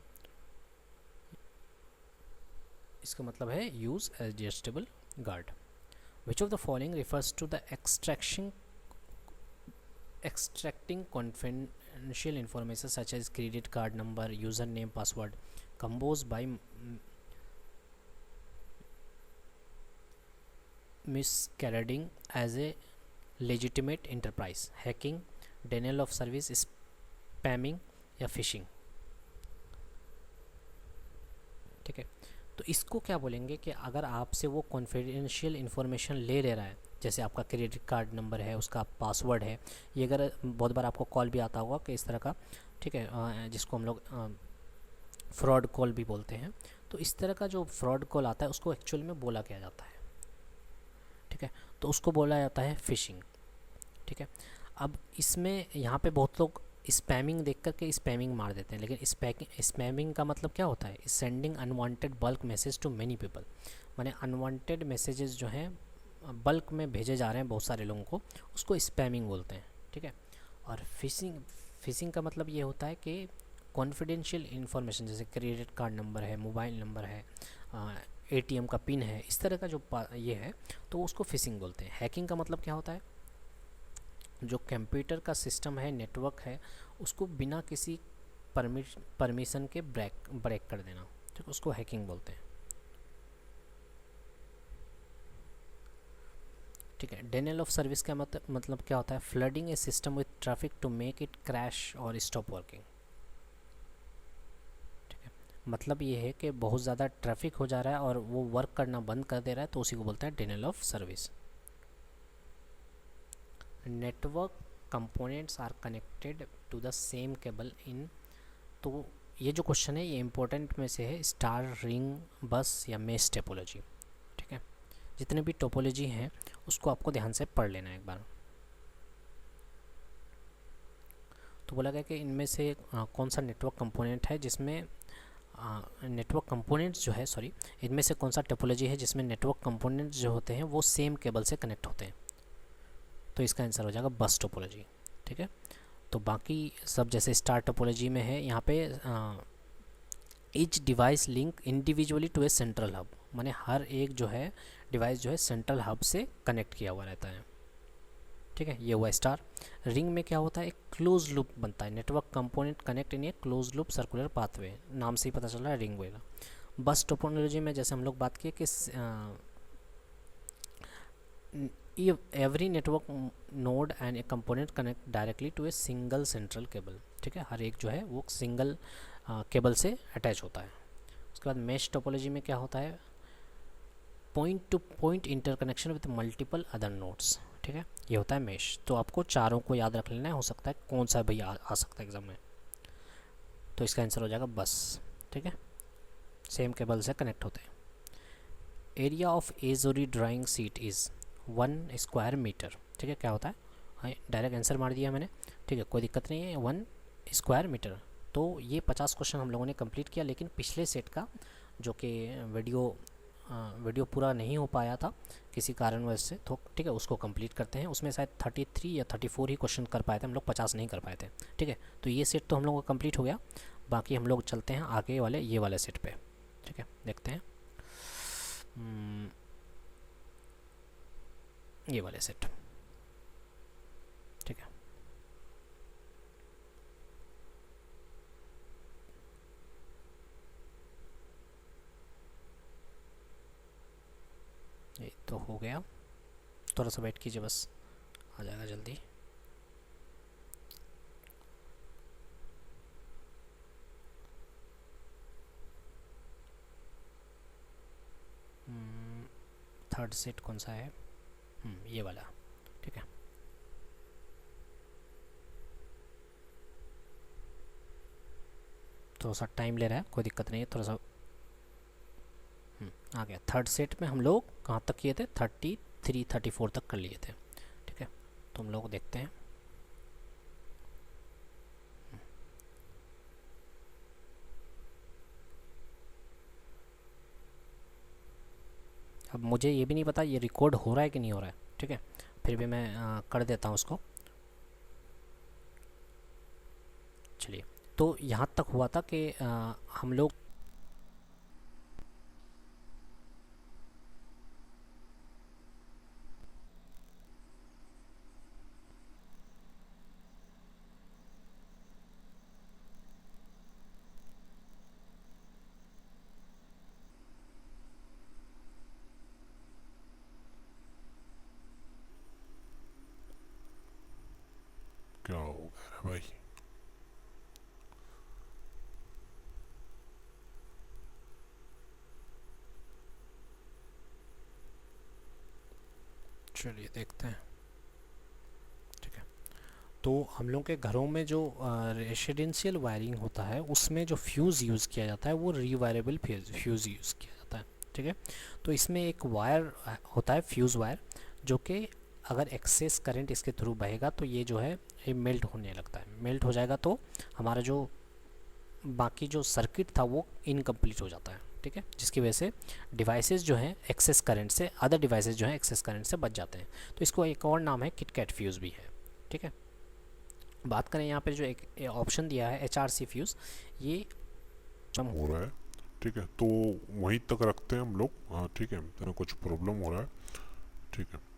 इसका मतलब है use adjustable guard. Which of the following refers to the extracting confidential information such as credit card number, username, password composed by masquerading as a legitimate enterprise, hacking, denial of service, spamming या phishing, ठीक है। तो इसको क्या बोलेंगे कि अगर आपसे वो कॉन्फिडेंशियल इन्फॉर्मेशन ले रहा है, जैसे आपका क्रेडिट कार्ड नंबर है, उसका पासवर्ड है, ये अगर बहुत बार आपको कॉल भी आता होगा कि इस तरह का, ठीक है, जिसको हम लोग फ्रॉड कॉल भी बोलते हैं, तो इस तरह का जो फ्रॉड कॉल आता है उसको एक्चुअल में बोला क्या जाता है, ठीक है। तो उसको बोला जाता है फिशिंग, ठीक है। अब इसमें यहाँ पे बहुत लोग स्पैमिंग देख कर के स्पैमिंग मार देते हैं, लेकिन स्पैमिंग का मतलब क्या होता है, sending unwanted bulk message to many people, माने अनवांटेड मैसेजेस जो हैं बल्क में भेजे जा रहे हैं बहुत सारे लोगों को, उसको स्पैमिंग बोलते हैं, ठीक है। और फिशिंग का मतलब ये होता है कि कॉन्फिडेंशियल इन्फॉर्मेशन, जैसे क्रेडिट कार्ड नंबर है, मोबाइल नंबर है, एटीएम का पिन है, इस तरह का जो ये है तो उसको फिशिंग बोलते हैं। हैकिंग का मतलब क्या होता है, जो कंप्यूटर का सिस्टम है, नेटवर्क है, उसको बिना किसी परमिशन के ब्रेक कर देना, ठीक, उसको हैकिंग बोलते हैं। ठीक है। डिनायल ऑफ सर्विस का मतलब क्या होता है, flooding a system with traffic to make it crash और स्टॉप वर्किंग। ठीक है, मतलब ये है कि बहुत ज़्यादा ट्रैफिक हो जा रहा है और वो वर्क करना बंद कर दे रहा है, तो उसी को बोलते हैं denial of service. Network components are connected to the same cable in, तो ये जो क्वेश्चन है ये इंपॉर्टेंट में से है, स्टार, रिंग, बस या मेश टोपोलॉजी। ठीक है, जितने भी टोपोलॉजी हैं उसको आपको ध्यान से पढ़ लेना है एक बार। तो बोला गया कि इनमें से कौन सा नेटवर्क कंपोनेंट है जिसमें नेटवर्क कंपोनेंट्स जो है, सॉरी, इनमें से कौन सा टोपोलॉजी है जिसमें नेटवर्क कंपोनेंट्स जो होते हैं वो सेम केबल से कनेक्ट होते हैं, तो इसका आंसर हो जाएगा बस टोपोलॉजी। ठीक है, तो बाकी सब जैसे स्टार टोपोलॉजी में है, यहाँ पे each device link individually to a central hub, माने हर एक जो है डिवाइस जो है सेंट्रल हब से कनेक्ट किया हुआ रहता है। ठीक है, ये हुआ स्टार। रिंग में क्या होता है, एक क्लोज लूप बनता है, network component connect in A close loop circular pathway, नाम से ही पता चल रहा है रिंग वेगा। बस टोपोलॉजी में जैसे हम लोग बात किए कि every network node and a component connect directly to a single central cable. ठीक है, हर एक जो है वो सिंगल केबल से अटैच होता है। उसके बाद मेश टोपोलॉजी में क्या होता है, point two point interconnection with multiple other nodes. ठीक है, ये होता है मेश। तो आपको चारों को याद रख लेना है, हो सकता है कौन सा भाई आ सकता है एग्जाम में, तो इसका आंसर हो जाएगा बस। ठीक है, सेम केबल से कनेक्ट होते हैं। Area of A zero drawing sheet is 1 square metre. ठीक है, क्या होता है, हाँ डायरेक्ट आंसर मार दिया मैंने। ठीक है, कोई दिक्कत नहीं है, 1 स्क्वायर मीटर। तो ये 50 क्वेश्चन हम लोगों ने कंप्लीट किया, लेकिन पिछले सेट का जो कि वीडियो पूरा नहीं हो पाया था किसी कारणवश से, तो ठीक है उसको कंप्लीट करते हैं। उसमें शायद 33 या 34 ही क्वेश्चन कर पाए थे हम लोग, 50 नहीं कर पाए थे। ठीक है, तो ये सेट तो हम लोग का कंप्लीट हो गया, बाकी हम लोग चलते हैं आगे वाले ये वाले सेट पे। ठीक है, देखते हैं ये वाले सेट। ठीक है, ये तो हो गया, थोड़ा सा वेट कीजिए बस, आ जाएगा जल्दी। थर्ड सेट कौन सा है, ये वाला। ठीक है, थोड़ा सा टाइम ले रहा है, कोई दिक्कत नहीं है, थोड़ा सा आ गया। थर्ड सेट में हम लोग कहाँ तक किए थे, 33 34 तक कर लिए थे। ठीक है, तो हम लोग देखते हैं। अब मुझे ये भी नहीं पता ये रिकॉर्ड हो रहा है कि नहीं हो रहा है। ठीक है, फिर भी मैं कर देता हूँ उसको। चलिए, तो यहाँ तक हुआ था कि हम लोग क्या हो गया भाई, चलिए देखते हैं। ठीक है, तो हम लोग के घरों में जो रेसिडेंशियल वायरिंग होता है उसमें जो फ्यूज़ यूज़ किया जाता है वो रीवायरेबल फ्यूज़ यूज़ किया जाता है। ठीक है, तो इसमें एक वायर होता है, फ्यूज़ वायर, जो कि अगर एक्सेस करंट इसके थ्रू बहेगा तो ये जो है ये मेल्ट होने लगता है। मेल्ट हो जाएगा तो हमारा जो बाकी जो सर्किट था वो इनकम्प्लीट हो जाता है। ठीक है, जिसकी वजह से डिवाइसेस जो हैं एक्सेस करंट से, अदर डिवाइसेस जो हैं एक्सेस करंट से बच जाते हैं। तो इसको एक और नाम है किटकैट फ्यूज़ भी है। ठीक है, बात करें यहाँ पे जो एक ऑप्शन दिया है HRC फ्यूज़, ये हो रहा है ठीक है, तो वहीं तक रखते हैं हम लोग। हाँ ठीक है, तो कुछ प्रॉब्लम हो रहा है। ठीक है।